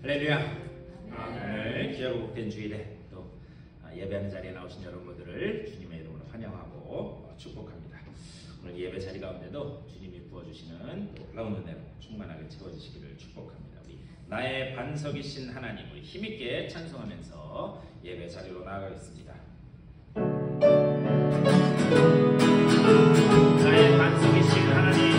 할렐루야. 오늘 귀하고 복된 주일에 또 예배하는 자리에 나오신 여러분들을 주님의 이름으로 환영하고 축복합니다. 오늘 예배 자리 가운데도 주님이 부어주시는 놀라운 은혜로 충만하게 채워주시기를 축복합니다. 우리 나의 반석이신 하나님, 우리 힘있게 찬송하면서 예배 자리로 나아가겠습니다. 나의 반석이신 하나님,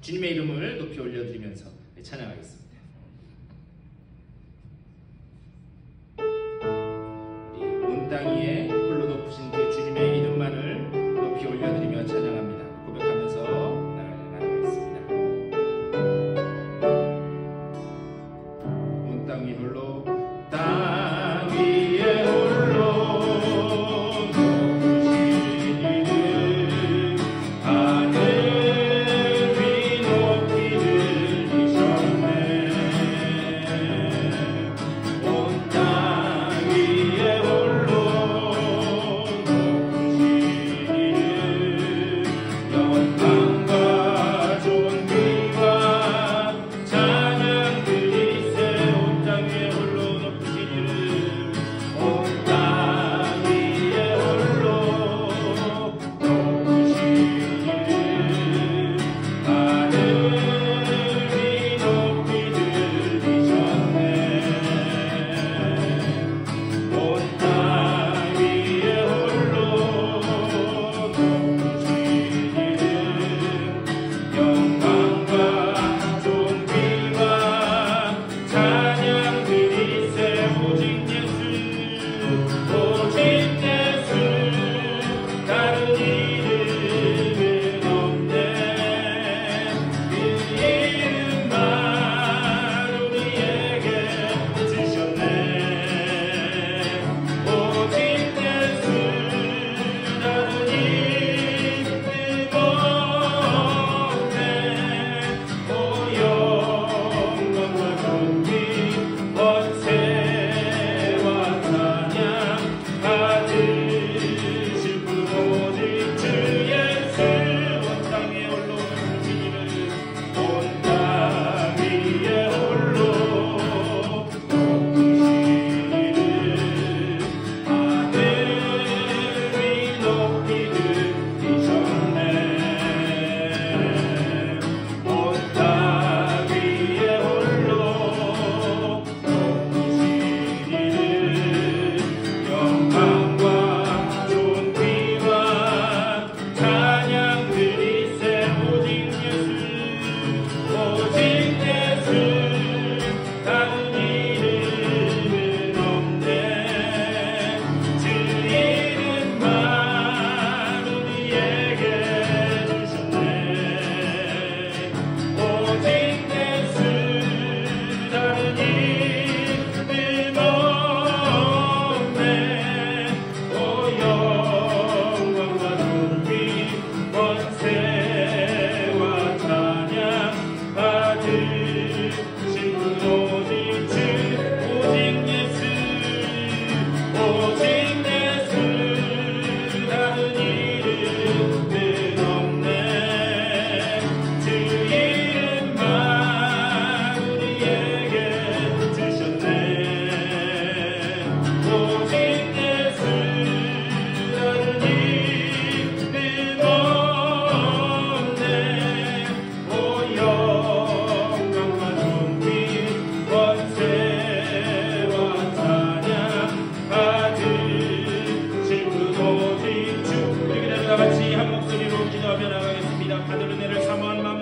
주님의 이름을 높이 올려드리면서 찬양하겠습니다. 우리 온 땅 위에 홀로 높으신 그 주님의 이름만을 높이 올려드리며 찬양합니다. 고백하면서 나아가겠습니다. 온 땅 위 홀로, 땅 위에 홀로 온 땅 위에 홀로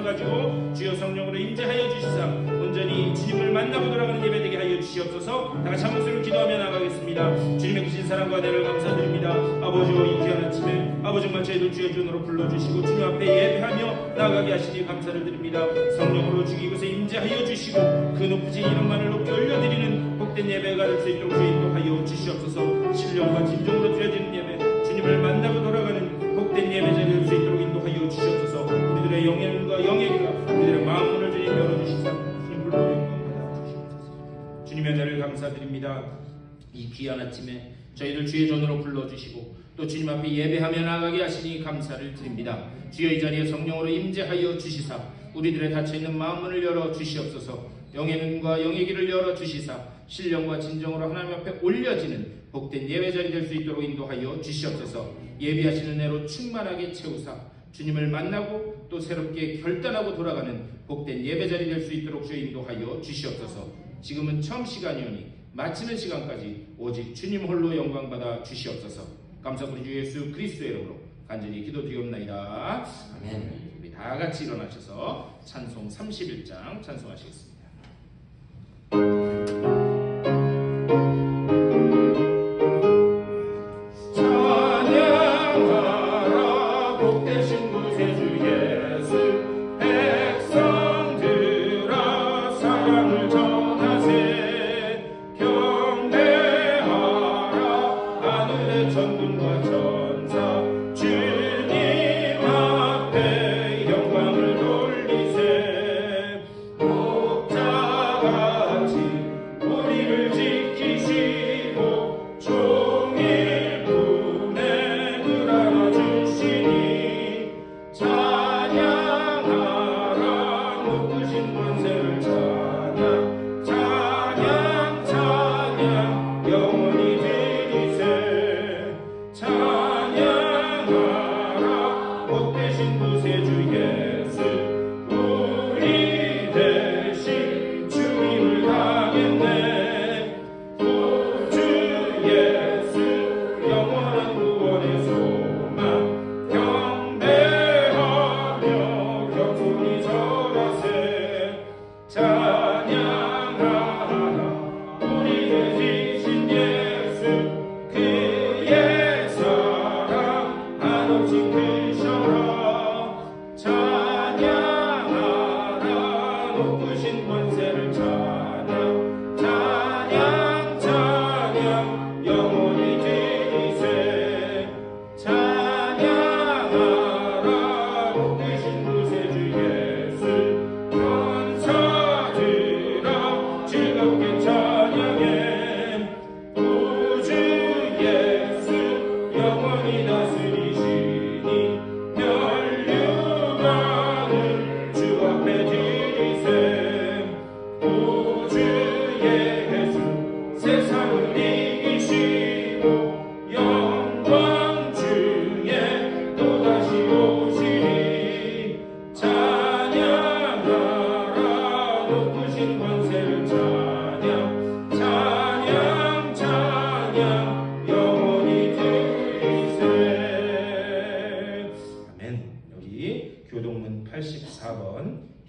오셔가지고 주여 성령으로 임재하여 주시사 온전히 주님을 만나고 돌아가는 예배 되게 하여 주시옵소서. 다같이 한 목소리로 기도하며 나가겠습니다. 주님의 크신 사랑과 은혜를 감사드립니다. 아버지와 이 귀한 아침에 아버지 정말 저희들 주의 존으로 불러주시고 주님 앞에 예배하며 나가게 하시니 감사를 드립니다. 성령으로 주기 이곳에 임재하여 주시고 그 높으신 이름만을 높이 올려드리는 복된 예배가 될 수 있도록 주의 인도하여 주시옵소서. 신령과 진정으로 드려지는 예배, 주님을 만나고 돌아가는 복된 예배 자리가 될 수 있도록 인도하여 주시옵소서. 우리들의 영혼과 영예가 우리들의 마음문을 주님 열어주시사 주님 불러 영광받아 주시옵소서. 주님의 은혜를 감사드립니다. 이 귀한 아침에 저희를 주의 존으로 불러주시고 또 주님 앞에 예배하며 나가게 하시니 감사를 드립니다. 주여 이 자리에 성령으로 임재하여 주시사 우리들의 닫혀있는 마음문을 열어 주시옵소서. 영의 눈과 영의 귀를 열어 주시사 신령과 진정으로 하나님 앞에 올려지는 복된 예배 자리 될 수 있도록 인도하여 주시옵소서. 예비하시는 은혜로 충만하게 채우사 주님을 만나고 또 새롭게 결단하고 돌아가는 복된 예배 자리 될 수 있도록 주여 인도하여 주시옵소서. 지금은 처음 시간이오니 마치는 시간까지 오직 주님 홀로 영광받아 주시옵소서. 감사드리 주 예수 그리스도의 이름으로 간절히 기도드리옵나이다. 아멘. 우리 다 같이 일어나셔서 찬송 31장 찬송하시겠습니다.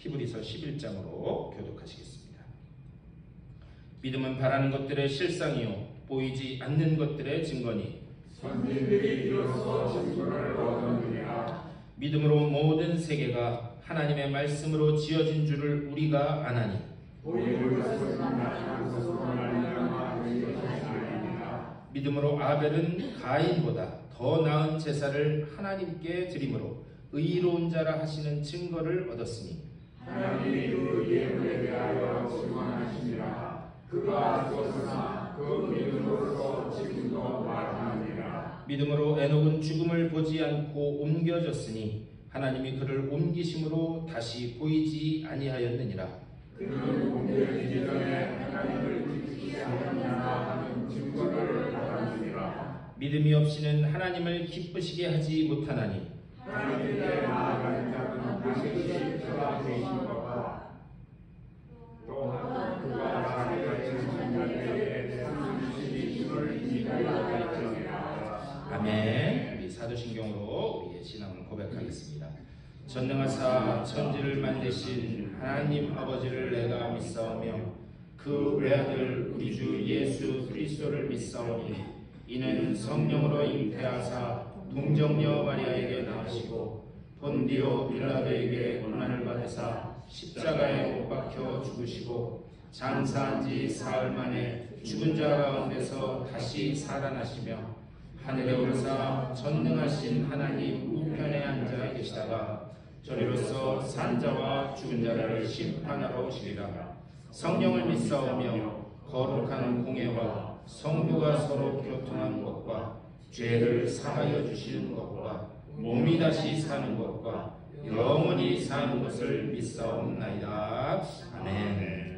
히브리서 11장으로 교독하시겠습니다. 믿음은 바라는 것들의 실상이요 보이지 않는 것들의 증거니 선진들이 이로써 증거를 얻었느니라. 믿음으로 모든 세계가 하나님의 말씀으로 지어진 줄을 우리가 아나니 보이는 것을 나타난 것으로 말미암아 된 것이 아니니라. 믿음으로 아벨은 가인보다 더 나은 제사를 하나님께 드림으로 의로운 자라 하시는 증거를 얻었으니 하나님이 그 예물에 대하여 증언하시니라. 그가 앞서서나 그 믿음으로서 지금도 말하느니라. 믿음으로 에녹은 죽음을 보지 않고 옮겨졌으니 하나님이 그를 옮기심으로 다시 보이지 아니하였느니라. 그는 옮겨지기 전에 하나님을 지키지 않았나 하는 증거를 받았느니라. 믿음이 없이는 하나님을 기쁘시게 하지 못하나니 하나님께 나아가는 자는 반드시 그가 되신 것과 또한 그가 자기가 지은 자들에게 상 주시니 힘을 믿으려 할지니라. 아멘. 우리 사도신경으로 우리의 신앙을 고백하겠습니다. 전능하사 천지를 만드신 하나님 아버지를 내가 믿사오며 그 외아들 우리 주 예수 그리스도를 믿사오니 이는 성령으로 잉태하사 동정녀 마리아에게 나으시고 본디오 빌라도에게 고난을 받으사 십자가에 못 박혀 죽으시고 장사한 지 사흘 만에 죽은 자 가운데서 다시 살아나시며 하늘에 오르사 전능하신 하나님 우편에 앉아 계시다가 저리로서 산 자와 죽은 자를 심판하러 오시리라. 성령을 믿사오며 거룩한 공예와 성부가 서로 교통한 것과 죄를 사하여 주시는 것과 몸이 다시 사는 것과 영원히 사는 것을 믿사옵나이다. 아멘.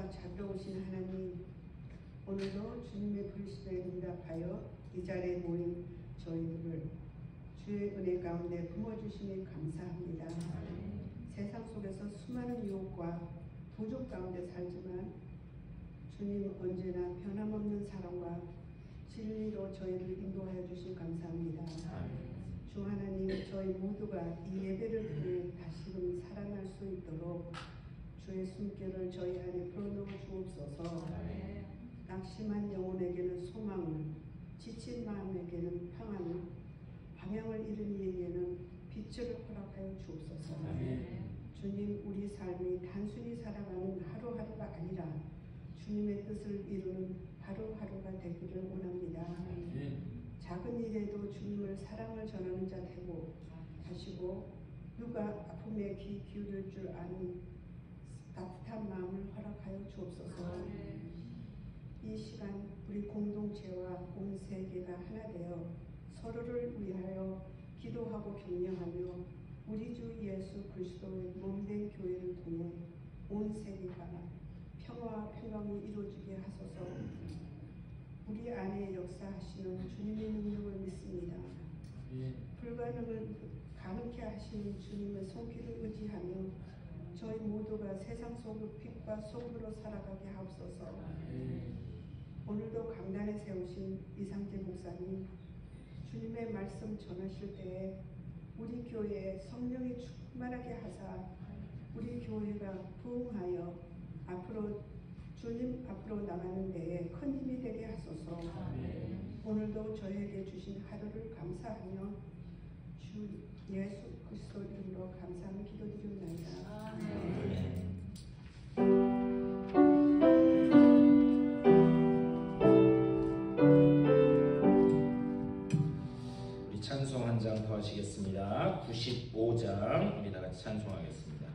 자비로우신 하나님, 오늘도 주님의 불시에 응답하여 이 자리에 모인 저희들을 주의 은혜 가운데 품어주시니 감사합니다. 세상 속에서 수많은 유혹과 부족 가운데 살지만 주님 언제나 변함없는 사랑과 진리로 저희를 인도하여 주신 감사합니다. 주 하나님, 저희 모두가 이 예배를 통해 다시금 살아날 수 있도록 주의 숨결을 저희 안에 불어넣어 주옵소서. 낙심한 영혼에게는 소망을, 지친 마음에게는 평안을, 방향을 잃은 이에게는 빛을 허락하여 주옵소서. 주님, 우리 삶이 단순히 살아가는 하루하루가 아니라 주님의 뜻을 이루는 하루하루가 되기를 원합니다. 작은 일에도 주님을 사랑을 전하는 자 되고 하시고 누가 아픔에 귀 기울일 줄 아는 따뜻한 마음을 허락하여 주옵소서. 이 시간 우리 공동체와 온 세계가 하나 되어 서로를 위하여 기도하고 격려하며 우리 주 예수 그리스도의 몸된 교회를 통해 온 세계가 평화와 평강이 이루어지게 하소서. 우리 안에 역사하시는 주님의 능력을 믿습니다. 불가능을 가능케 하시는 주님의 손길을 의지하며 저희 모두가 세상 속의 빛과 소금으로 살아가게 하옵소서. 오늘도 강단에 세우신 이상재 목사님, 주님의 말씀 전하실 때에 우리 교회에 성령이 충만하게 하사 우리 교회가 부흥하여 앞으로 주님 앞으로 나가는 데에 큰 힘이 되게 하소서. 오늘도 저에게 주신 하루를 감사하며 주 예수 그리스도 이름으로 감사하며 기도드립니다. 우리 찬송 한 장 더 하시겠습니다. 95장 우리 다 같이 찬송하겠습니다.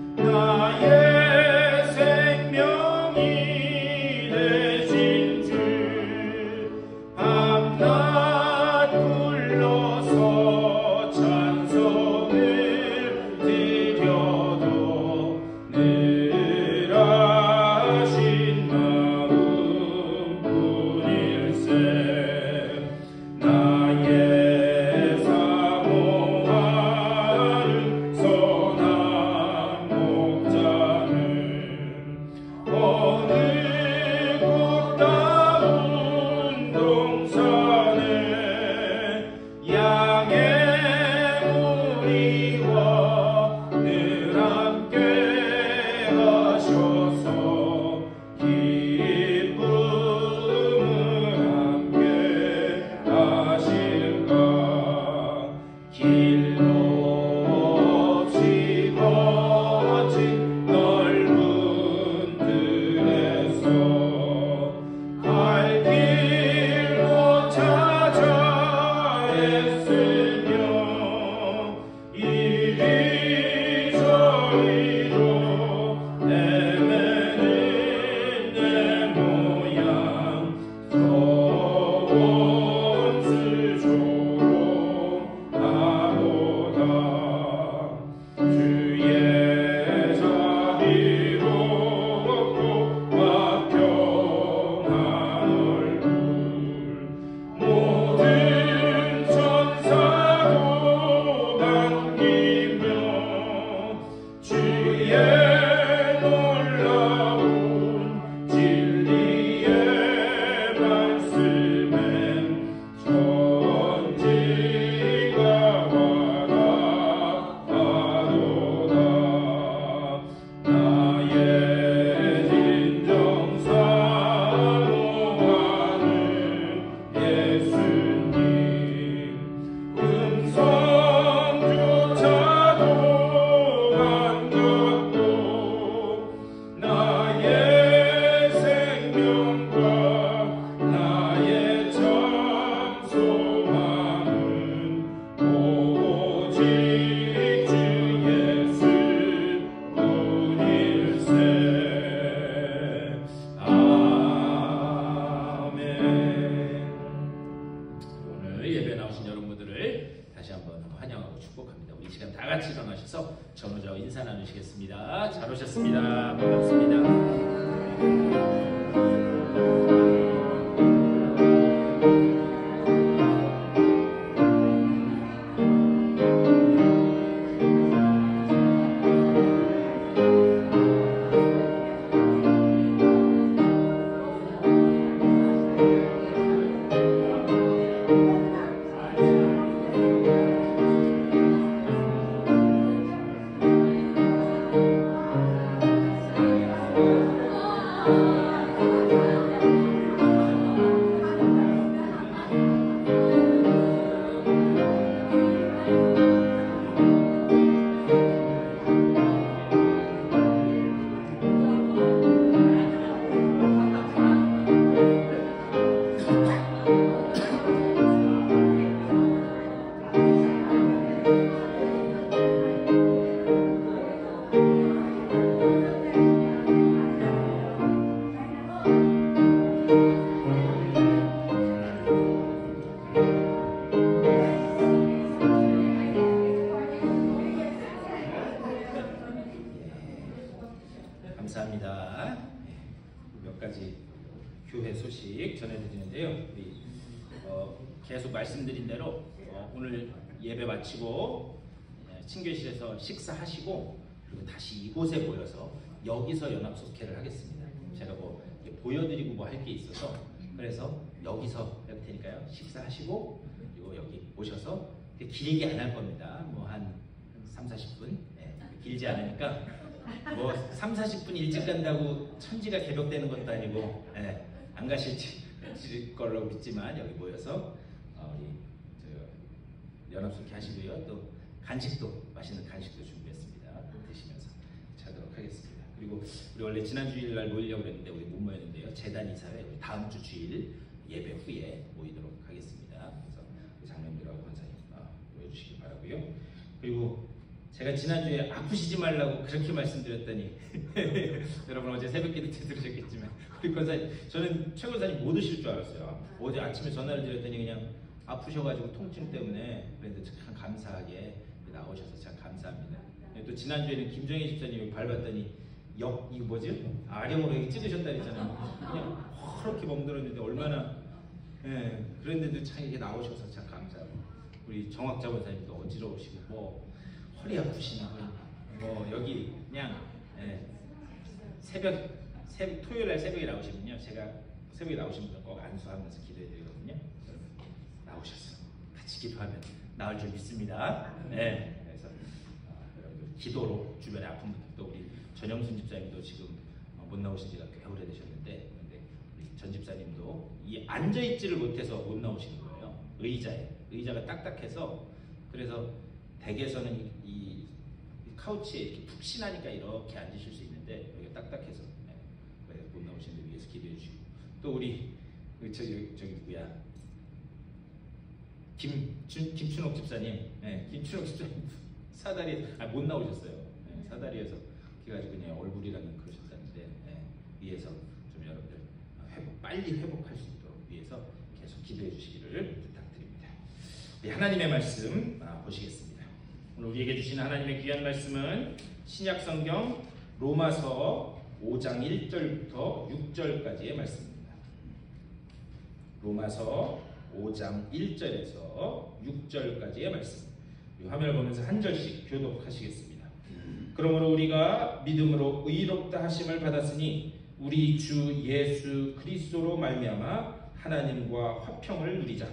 나의 생명이 전우자와 인사 나누시겠습니다. 잘 오셨습니다. 반갑습니다. 감사합니다. 몇 가지 교회 소식 전해드리는데요. 우리 계속 말씀드린 대로 오늘 예배 마치고 친교실에서 식사하시고 그리고 다시 이곳에 모여서 여기서 연합속회를 하겠습니다. 제가 뭐 보여드리고 뭐 할 게 있어서 그래서 여기서 할 테니까요. 식사하시고 그리고 여기 오셔서 길게 안 할 겁니다. 뭐 한 3, 40분 길지 않으니까 뭐 3, 40분 일찍 간다고 천지가 개벽되는 것도 아니고 안 가실 걸로 믿지만 여기 모여서 우리 연합속회 하시고요. 또 간식도 맛있는 간식도 준비했습니다. 드시면서 자도록 하겠습니다. 그리고 우리 원래 지난 주일날 모이려고 했는데 우리 못 모였는데요. 재단 이사회 우리 다음 주 주일 예배 후에 모이도록 하겠습니다. 그래서 장로님들하고 권사님 모여주시기 바라고요. 그리고 제가 지난주에 아프시지 말라고 그렇게 말씀드렸더니 여러분 어제 새벽기도 때 들으셨겠지만 우리 권사님 저는 최 권사님 못 오실 줄 알았어요. 어제 아침에 전화를 드렸더니 그냥 아프셔가지고 통증 때문에 그런데 참 감사하게 나오셔서 참 감사합니다. 또 지난주에는 김정희 집사님이 밟았더니 이거 뭐지? 아령으로 여기 찍으셨다 했잖아요. 그냥 허렇게 멍들었는데 얼마나 그랬는데도 참 이렇게 나오셔서 참 감사하고 우리 정학자 권사님도 어지러우시고 뭐 허리 아프시나 뭐 여기 그냥 토요일날 새벽에 나오시면요 제가 새벽에 나오신 분들 꼭 안수하면서 기도해드리거든요. 나오셔서 같이 기도하면 나을 줄 믿습니다. 그래서 여러분들 기도로 주변에 아픈 분들 또 우리 전영순 집사님도 지금 못 나오신 지가 꽤 오래되셨는데 근데 우리 전 집사님도 이 앉아있지를 못해서 못 나오시는 거예요. 의자가 딱딱해서 그래서 댁에서는 이 카우치에 이렇게 푹신하니까 이렇게 앉으실 수 있는데 여기가 딱딱해서 못 나오시는데 위해서 기도해 주시고 또 우리 저기 누구야 김춘옥 집사님, 김춘옥 집사님 사다리 못 나오셨어요. 사다리에서 그래가지고 그냥 얼굴이라는 그러셨다는데 위에서 좀 여러분들 빨리 회복할 수 있도록 위해서 계속 기도해 주시기를 부탁드립니다. 하나님의 말씀 보시겠습니다. 오늘 우리에게 주시는 하나님의 귀한 말씀은 신약성경 로마서 5장 1절부터 6절까지의 말씀입니다. 로마서 5장 1절에서 6절까지의 말씀. 이 화면을 보면서 한 절씩 교독하시겠습니다. 그러므로 우리가 믿음으로 의롭다 하심을 받았으니 우리 주 예수 그리스도로 말미암아 하나님과 화평을 누리자.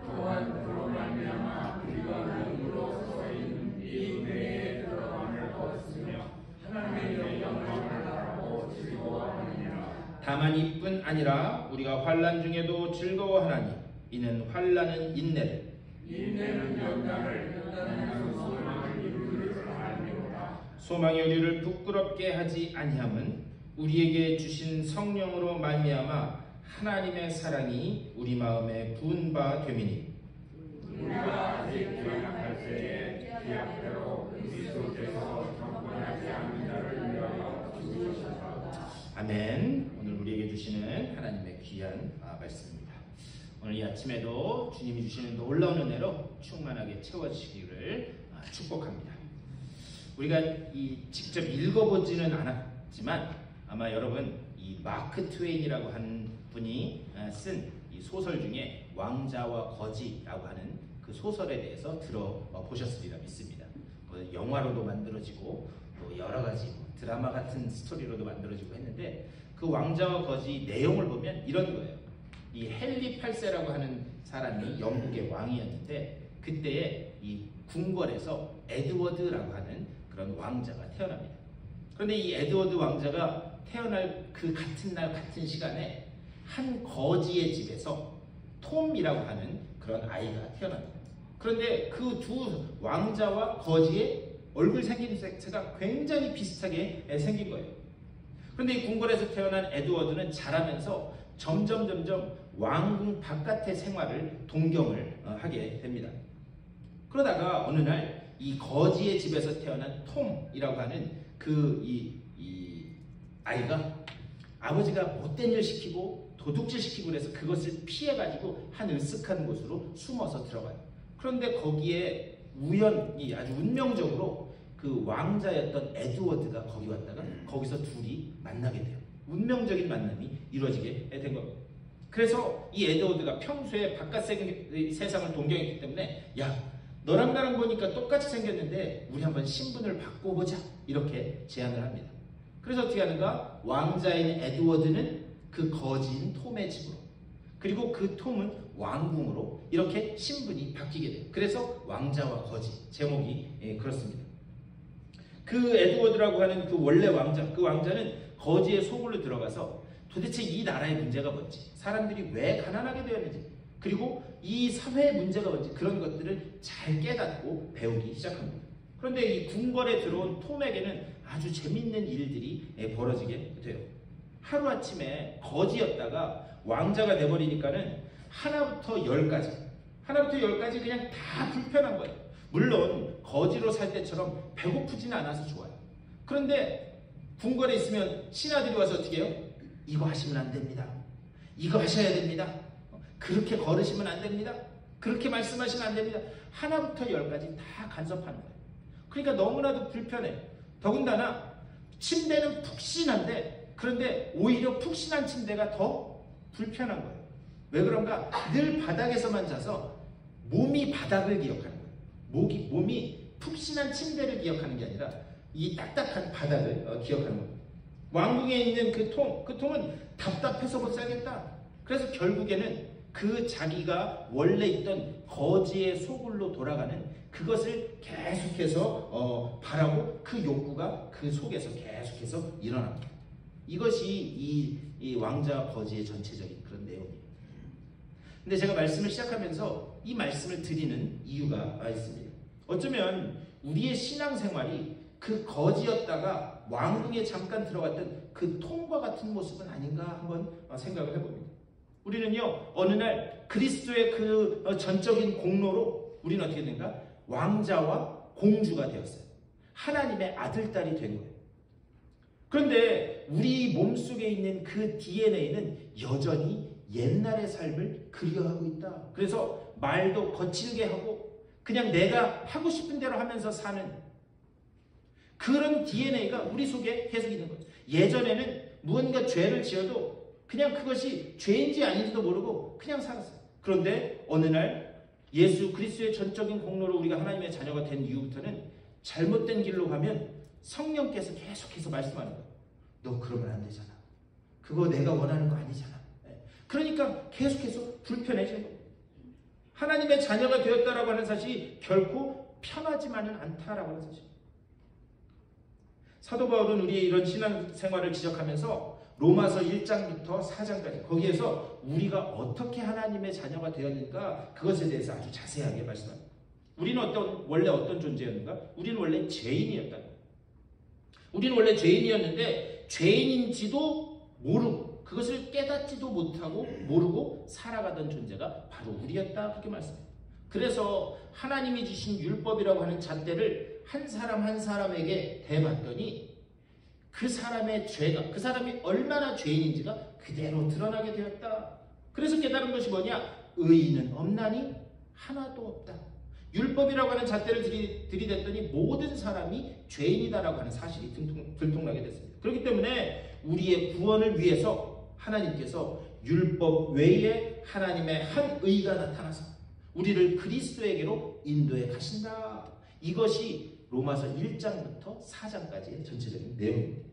또한 그로 말미암아 우리가 믿음으로 서 있는 이 은혜에 들어감을 얻으며 하나님의 영광을 바라고 즐거워하느니라. 다만 이뿐 아니라 우리가 환난 중에도 즐거워하나니 이는 환난은 인내를, 인내는 연단을, 연단은 소망을 이루기를 알미로다. 소망이 우리를 부끄럽게 하지 아니함은 우리에게 주신 성령으로 말미암아 하나님의 사랑이 우리 마음에 부은 바 됨이니 우리가 아직 연약할 때에 계약대로 그리스도께서 정권하지 않는 자를 위하여 죽으셨다. 아멘. 오늘 우리에게 주시는 하나님의 귀한 말씀입니다. 오늘 이 아침에도 주님이 주시는 놀라운 은혜로 충만하게 채워주시기를 축복합니다. 우리가 직접 읽어보지는 않았지만 아마 여러분 이 마크 트웨인이라고 하는 분이 쓴 이 소설 중에 왕자와 거지라고 하는 그 소설에 대해서 들어보셨으리라 믿습니다. 영화로도 만들어지고 또 여러 가지 드라마 같은 스토리로도 만들어지고 했는데 그 왕자와 거지 내용을 보면 이런 거예요. 이 헨리 8세라고 하는 사람이 영국의 왕이었는데 그때에 이 궁궐에서 에드워드라고 하는 그런 왕자가 태어납니다. 그런데 이 에드워드 왕자가 태어날 그 같은 날 같은 시간에 한 거지의 집에서 톰이라고 하는 그런 아이가 태어납니다. 그런데 그 두 왕자와 거지의 얼굴 생김새가 굉장히 비슷하게 생긴 거예요. 그런데 이 궁궐에서 태어난 에드워드는 자라면서 점점 왕궁 바깥의 생활을 동경을 하게 됩니다. 그러다가 어느 날 이 거지의 집에서 태어난 톰이라고 하는 이 아이가 아버지가 못된 일 시키고 도둑질 시키고 그래서 그것을 피해가지고 한 으슥한 곳으로 숨어서 들어가요. 그런데 거기에 우연히 아주 운명적으로 그 왕자였던 에드워드가 거기 왔다가 거기서 둘이 만나게 돼요. 운명적인 만남이 이루어지게 된 겁니다. 그래서 이 에드워드가 평소에 바깥 세상을 동경했기 때문에 야 너랑 나랑 보니까 똑같이 생겼는데 우리 한번 신분을 바꿔보자 이렇게 제안을 합니다. 그래서 어떻게 하는가? 왕자인 에드워드는 그 거지인 톰의 집으로 그리고 그 톰은 왕궁으로 이렇게 신분이 바뀌게 돼요. 그래서 왕자와 거지 제목이 그렇습니다. 그 에드워드라고 하는 그 원래 왕자 그 왕자는 거지의 소굴로 들어가서 도대체 이 나라의 문제가 뭔지 사람들이 왜 가난하게 되었는지 그리고 이 사회의 문제가 뭔지 그런 것들을 잘 깨닫고 배우기 시작합니다. 그런데 이 궁궐에 들어온 톰에게는 아주 재밌는 일들이 벌어지게 돼요. 하루아침에 거지였다가 왕자가 돼버리니까는 하나부터 열까지 그냥 다 불편한 거예요. 물론 거지로 살 때처럼 배고프지는 않아서 좋아요. 그런데 궁궐에 있으면 신하들이 와서 어떻게 해요? 이거 하시면 안 됩니다. 이거 하셔야 됩니다. 그렇게 걸으시면 안 됩니다. 그렇게 말씀하시면 안 됩니다. 하나부터 열까지 다 간섭하는 거예요. 그러니까 너무나도 불편해. 더군다나 침대는 푹신한데 그런데 오히려 푹신한 침대가 더 불편한 거예요. 왜 그런가? 늘 바닥에서만 자서 몸이 바닥을 기억하는 거예요. 몸이 푹신한 침대를 기억하는 게 아니라 이 딱딱한 바닥을 기억하는 거예요. 왕궁에 있는 그 톰은 답답해서 못 살겠다. 그래서 결국에는 그 자기가 원래 있던 거지의 소굴로 돌아가는 그것을 계속해서 바라고 그 욕구가 그 속에서 계속해서 일어납니다. 이것이 이 왕자 거지의 전체적인 그런 내용입니다. 근데 제가 말씀을 시작하면서 이 말씀을 드리는 이유가 있습니다. 어쩌면 우리의 신앙생활이 그 거지였다가 왕궁에 잠깐 들어갔던 그 톰과 같은 모습은 아닌가 한번 생각을 해봅니다. 우리는요 어느 날 그리스도의 그 전적인 공로로 우리는 어떻게 된가? 왕자와 공주가 되었어요. 하나님의 아들딸이 된 거예요. 그런데 우리 몸속에 있는 그 DNA는 여전히 옛날의 삶을 그리워하고 있다. 그래서 말도 거칠게 하고 그냥 내가 하고 싶은 대로 하면서 사는 그런 DNA가 우리 속에 계속 있는 거예요. 예전에는 무언가 죄를 지어도 그냥 그것이 죄인지 아닌지도 모르고 그냥 살았어요. 그런데 어느 날 예수 그리스도의 전적인 공로로 우리가 하나님의 자녀가 된 이후부터는 잘못된 길로 가면 성령께서 계속해서 말씀하는 거예요. 너 그러면 안 되잖아. 그거 내가 원하는 거 아니잖아. 그러니까 계속해서 불편해지는 거예요. 하나님의 자녀가 되었다라고 하는 사실이 결코 편하지만은 않다라고 하는 사실. 사도 바울은 우리의 이런 신앙생활을 지적하면서 로마서 1장부터 4장까지 거기에서 우리가 어떻게 하나님의 자녀가 되었는가 그것에 대해서 아주 자세하게 말씀합니다. 우리는 원래 어떤 존재였는가? 우리는 원래 죄인이었다. 우리는 원래 죄인이었는데 죄인인지도 모르고 그것을 깨닫지도 못하고 모르고 살아가던 존재가 바로 우리였다. 그렇게 말씀해요. 그래서 하나님이 주신 율법이라고 하는 잣대를 한 사람 한 사람에게 대봤더니 그 사람의 죄가 그 사람이 얼마나 죄인인지가 그대로 드러나게 되었다. 그래서 깨달은 것이 뭐냐? 의인은 없나니 하나도 없다. 율법이라고 하는 잣대를 들이댔더니 모든 사람이 죄인이다라고 하는 사실이 들통나게 됐습니다. 그렇기 때문에 우리의 구원을 위해서 하나님께서 율법 외에 하나님의 한 의가 나타나서 우리를 그리스도에게로 인도해 가신다. 이것이 로마서 1장부터 4장까지의 전체적인 내용입니다.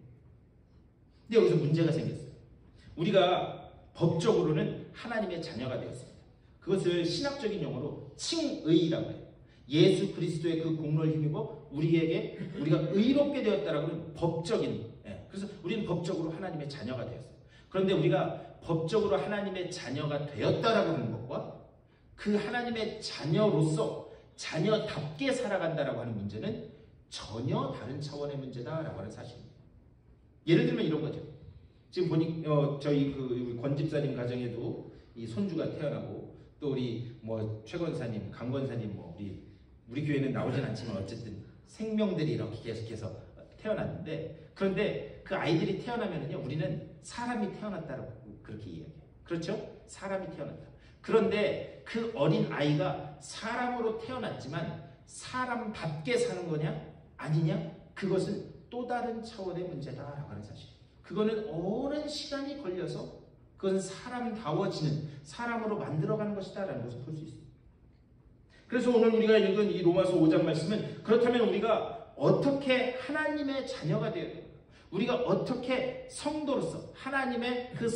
근데 여기서 문제가 생겼어요. 우리가 법적으로는 하나님의 자녀가 되었습니다. 그것을 신학적인 용어로 칭의라고 해요. 예수 그리스도의 그 공로를 힘입어 우리가 의롭게 되었다라고 하는 법적인, 그래서 우리는 법적으로 하나님의 자녀가 되었어요. 그런데 우리가 법적으로 하나님의 자녀가 되었다라고 하는 것과 그 하나님의 자녀로서 자녀답게 살아간다라고 하는 문제는 전혀 다른 차원의 문제다라고 하는 사실입니다. 예를 들면 이런 거죠. 지금 보니 저희 우리 권 집사님 가정에도 이 손주가 태어나고 또 우리 최 권사님, 강 권사님 우리 교회는 나오진 않지만 어쨌든 생명들이 이렇게 계속해서 태어났는데 그런데 그 아이들이 태어나면은요 우리는 사람이 태어났다라고 그렇게 이야기해요. 그렇죠? 사람이 태어났다. 그런데 그 어린 아이가 사람으로 태어났지만 사람답게 사는 거냐? 아니냐? 그것은 또 다른 차원의 문제다라고 하는 사실. 그거는 오랜 시간이 걸려서 그것은 사람다워지는 사람으로 만들어가는 것이다라는 것을 볼 수 있습니다. 그래서 오늘 우리가 읽은 이 로마서 5장 말씀은 그렇다면 우리가 어떻게 하나님의 자녀가 되어야 돼요? 우리가 어떻게 성도로서 하나님의 그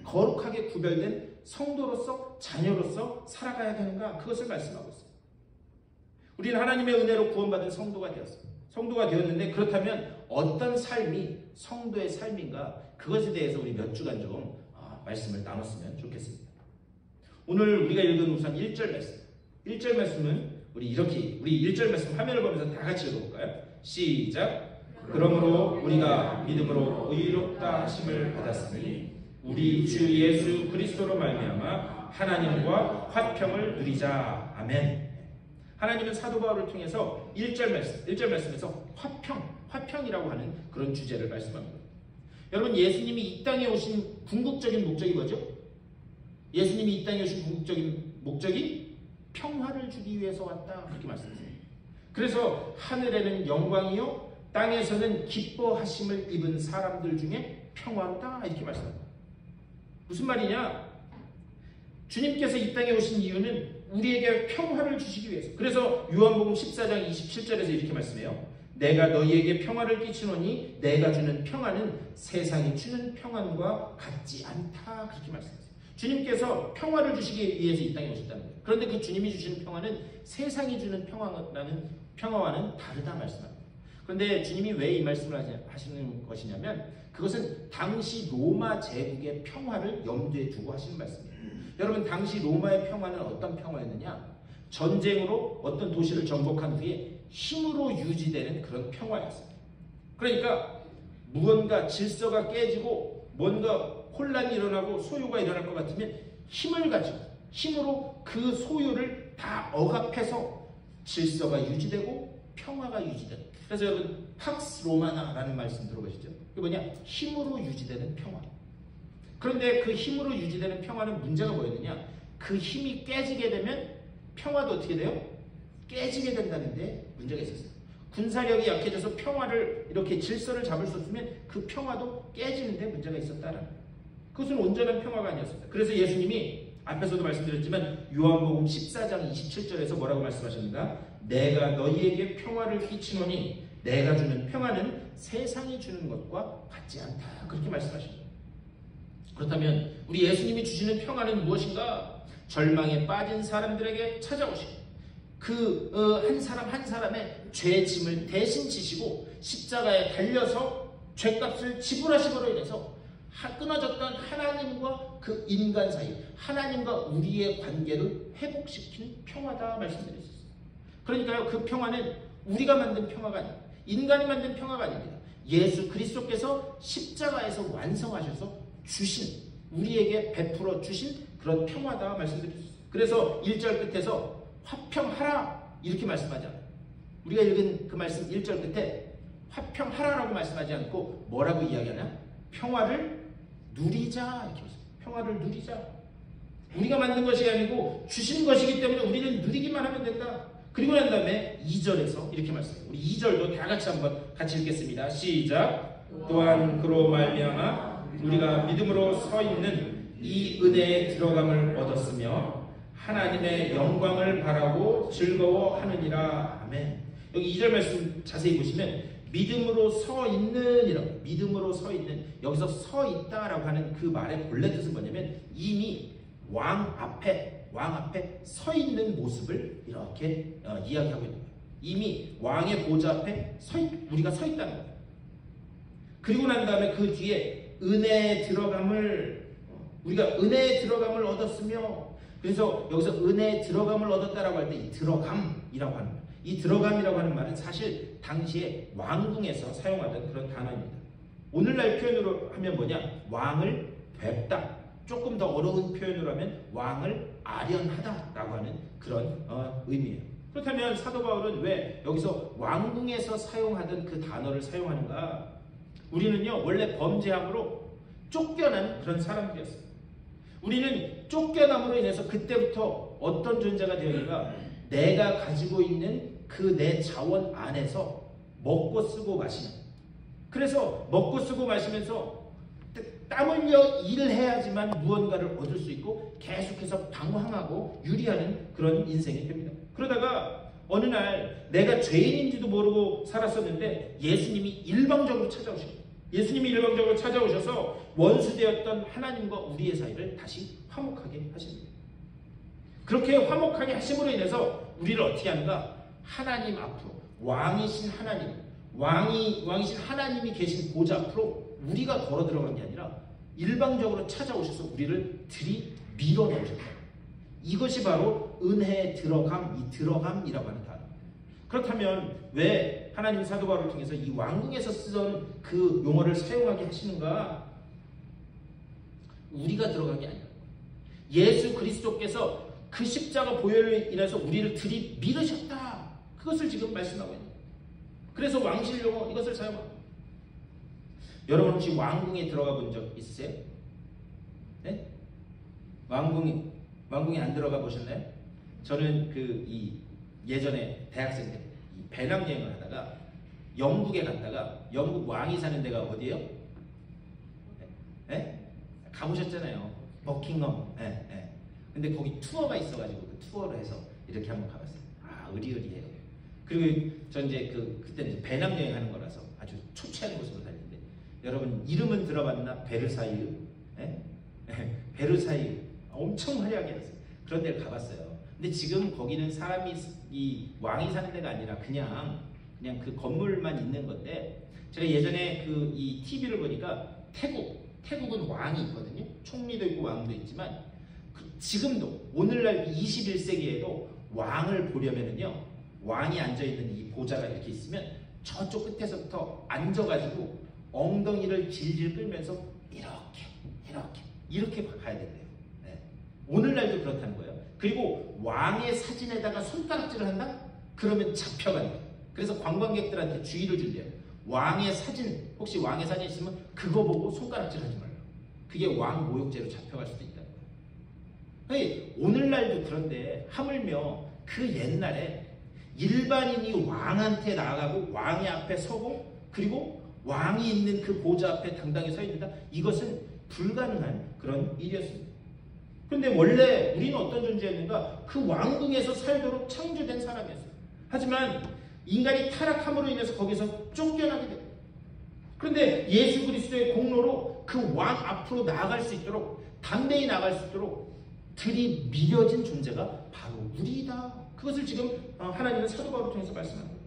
거룩하게 구별된 성도로서 자녀로서 살아가야 되는가? 그것을 말씀하고 있어요. 우리는 하나님의 은혜로 구원받은 성도가 되었어요. 성도가 되었는데 그렇다면 어떤 삶이 성도의 삶인가? 그것에 대해서 우리 몇 주간 좀 말씀을 나눴으면 좋겠습니다. 오늘 우리가 읽은 우선 1절 말씀. 1절 말씀은 우리 1절 말씀 화면을 보면서 다 같이 읽어볼까요? 시작! 그러므로 우리가 믿음으로 의롭다 하심을 받았으니 우리 주 예수 그리스도로 말미암아 하나님과 화평을 누리자. 아멘. 하나님은 사도 바울을 통해서 1절 말씀에서 화평이라고 하는 그런 주제를 말씀합니다. 여러분 예수님이 이 땅에 오신 궁극적인 목적이 뭐죠? 예수님이 이 땅에 오신 궁극적인 목적이 평화를 주기 위해서 왔다. 그렇게 말씀하세요. 그래서 하늘에는 영광이요 땅에서는 기뻐하심을 입은 사람들 중에 평화롭다. 이렇게 말씀합니다. 무슨 말이냐? 주님께서 이 땅에 오신 이유는 우리에게 평화를 주시기 위해서. 그래서 요한복음 14장 27절에서 이렇게 말씀해요. 내가 너희에게 평화를 끼치노니 내가 주는 평화는 세상이 주는 평안과 같지 않다. 그렇게 말씀하세요. 주님께서 평화를 주시기 위해서 이 땅에 오셨다는 거예요. 그런데 그 주님이 주시는 평화는 세상이 주는 평화와는 다르다 말씀합니다. 그런데 주님이 왜 이 말씀을 하시는 것이냐면 그것은 당시 로마 제국의 평화를 염두에 두고 하시는 말씀이에요. 여러분 당시 로마의 평화는 어떤 평화였느냐? 전쟁으로 어떤 도시를 정복한 후에 힘으로 유지되는 그런 평화였어요. 그러니까 무언가 질서가 깨지고 뭔가 혼란이 일어나고 소요가 일어날 것 같으면 힘을 가지고 힘으로 그 소유를 다 억압해서 질서가 유지되고 평화가 유지되는. 그래서 여러분 팍스 로마나라는 말씀 들어보시죠? 그게 뭐냐? 힘으로 유지되는 평화. 그런데 그 힘으로 유지되는 평화는 문제가 뭐였느냐? 그 힘이 깨지게 되면 평화도 어떻게 돼요? 깨지게 된다는데 문제가 있었어요. 군사력이 약해져서 평화를 이렇게 질서를 잡을 수 없으면 그 평화도 깨지는데 문제가 있었다는 거예요. 그것은 온전한 평화가 아니었습니다. 그래서 예수님이 앞에서도 말씀드렸지만 요한복음 14장 27절에서 뭐라고 말씀하십니까? 내가 너희에게 평화를 끼치노니 내가 주는 평화는 세상이 주는 것과 같지 않다. 그렇게 말씀하십니다. 그렇다면 우리 예수님이 주시는 평화는 무엇인가? 절망에 빠진 사람들에게 찾아오시고 그 한 사람 한 사람의 죄의 짐을 대신 지시고 십자가에 달려서 죄값을 지불하심으로 인해서 끊어졌던 하나님과 그 인간 사이, 하나님과 우리의 관계를 회복시킨 평화다 말씀드렸습니다. 그러니까요, 그 평화는 우리가 만든 평화가 아닙니다. 인간이 만든 평화가 아닙니다. 예수 그리스도께서 십자가에서 완성하셔서 주신, 우리에게 베풀어 주신 그런 평화다 말씀드렸습니다. 그래서 1절 끝에서 화평하라 이렇게 말씀하지 않아요. 우리가 읽은 그 말씀 1절 끝에 화평하라라고 말씀하지 않고 뭐라고 이야기하냐? 평화를 누리자 이렇게 말씀해요. 평화를 누리자. 우리가 만든 것이 아니고 주신 것이기 때문에 우리는 누리기만 하면 된다. 그리고 난 다음에 2절에서 이렇게 말씀해요. 우리 2절도 다 같이 한번 같이 읽겠습니다. 시작. 또한 그로 말미암아 우리가 믿음으로 서 있는 이 은혜에 들어감을 얻었으며 하나님의 영광을 바라고 즐거워하느니라. 아멘. 여기 2절 말씀 자세히 보시면 믿음으로 서 있는이라고, 믿음으로 서 있는, 여기서 서 있다라고 하는 그 말의 본래 뜻은 뭐냐면 이미 왕 앞에 서 있는 모습을 이렇게 이야기하고 있는 거예요. 이미 왕의 보좌 앞에 우리가 서 있다는 거예요. 그리고 난 다음에 그 뒤에 은혜에 들어감을, 우리가 은혜에 들어감을 얻었으며, 그래서 여기서 은혜에 들어감을 얻었다라고 할 때 이 들어감이라고 하는 거예요. 이 들어감이라고 하는 말은 사실 당시에 왕궁에서 사용하던 그런 단어입니다. 오늘날 표현으로 하면 뭐냐? 왕을 뵙다. 조금 더 어려운 표현으로 하면 왕을 아련하다라고 하는 그런 의미예요. 그렇다면 사도 바울은 왜 여기서 왕궁에서 사용하던 그 단어를 사용하는가? 우리는요 원래 범죄함으로 쫓겨난 그런 사람들이었어요. 우리는 쫓겨남으로 인해서 그때부터 어떤 존재가 되었는가? 내가 가지고 있는 그 내 자원 안에서 먹고 쓰고 마시는, 그래서 먹고 쓰고 마시면서 땀 흘려 일을 해야지만 무언가를 얻을 수 있고 계속해서 방황하고 유리하는 그런 인생이 됩니다. 그러다가 어느 날 내가 죄인인지도 모르고 살았었는데 예수님이 일방적으로 찾아오십니다. 예수님이 일방적으로 찾아오셔서 원수되었던 하나님과 우리의 사이를 다시 화목하게 하십니다. 그렇게 화목하게 하심으로 인해서 우리를 어떻게 하는가? 하나님 앞으로, 왕이신 하나님, 왕이신 하나님이 계신 보좌 앞으로 우리가 걸어 들어간 게 아니라 일방적으로 찾아오셔서 우리를 밀어 넣으셨다. 이것이 바로 은혜에 들어감, 이 들어감이라고 하는 단어. 그렇다면 왜 하나님 사도 바울을 통해서 이 왕궁에서 쓰던 그 용어를 사용하게 하시는가? 우리가 들어간 게 아니라 예수 그리스도께서 그 십자가 보혈로 인해서 우리를 밀으셨다. 그것을 지금 말씀하고 있는 거예요. 그래서 왕실 용어 이것을 사용합니다. 여러분 혹시 왕궁에 들어가 본 적 있으세요? 네? 왕궁에 안 들어가 보셨나요? 저는 예전에 대학생 때 배낭여행을 하다가 영국에 갔다가, 영국 왕이 사는 데가 어디예요? 네? 가보셨잖아요. 버킹엄. 네. 근데 거기 투어가 있어가지고 그 투어를 해서 이렇게 한번 가봤어요. 아, 의리의리해요. 그리고 전 이제 그때는 배낭여행 하는 거라서 아주 초췌한 곳으로 다니는데, 여러분 이름은 들어봤나? 베르사유? 네? 베르사유. 엄청 화려하게 했어요. 그런 데를 가봤어요. 근데 지금 거기는 사람이, 이 왕이 사는 데가 아니라 그냥 그 건물만 있는 건데, 제가 예전에 이 TV를 보니까 태국은 왕이 있거든요. 총리도 있고 왕도 있지만 지금도 오늘날 21세기에도 왕을 보려면은요, 왕이 앉아있는 이 보좌가 이렇게 있으면 저쪽 끝에서부터 앉아가지고 엉덩이를 질질 끌면서 이렇게 가야 된대요. 네. 오늘날도 그렇다는 거예요. 그리고 왕의 사진에다가 손가락질을 한다? 그러면 잡혀간다. 그래서 관광객들한테 주의를 준대요. 왕의 사진, 혹시 왕의 사진 있으면 그거 보고 손가락질 하지 말라. 그게 왕 모욕죄로 잡혀갈 수도 있다는 거예요. 오늘날도 그런데 하물며 그 옛날에 일반인이 왕한테 나아가고 왕의 앞에 서고 그리고 왕이 있는 그 보좌 앞에 당당히 서 있는다. 이것은 불가능한 그런 일이었습니다. 그런데 원래 우리는 어떤 존재였는가? 그 왕궁에서 살도록 창조된 사람이었어요. 하지만 인간이 타락함으로 인해서 거기서 쫓겨나게 됩니다. 그런데 예수 그리스도의 공로로 그 왕 앞으로 나아갈 수 있도록 당대히 나아갈 수 있도록 들이밀어진 존재가 바로 우리이다. 그것을 지금 하나님은 사도 바울을 통해서 말씀하는 거예요.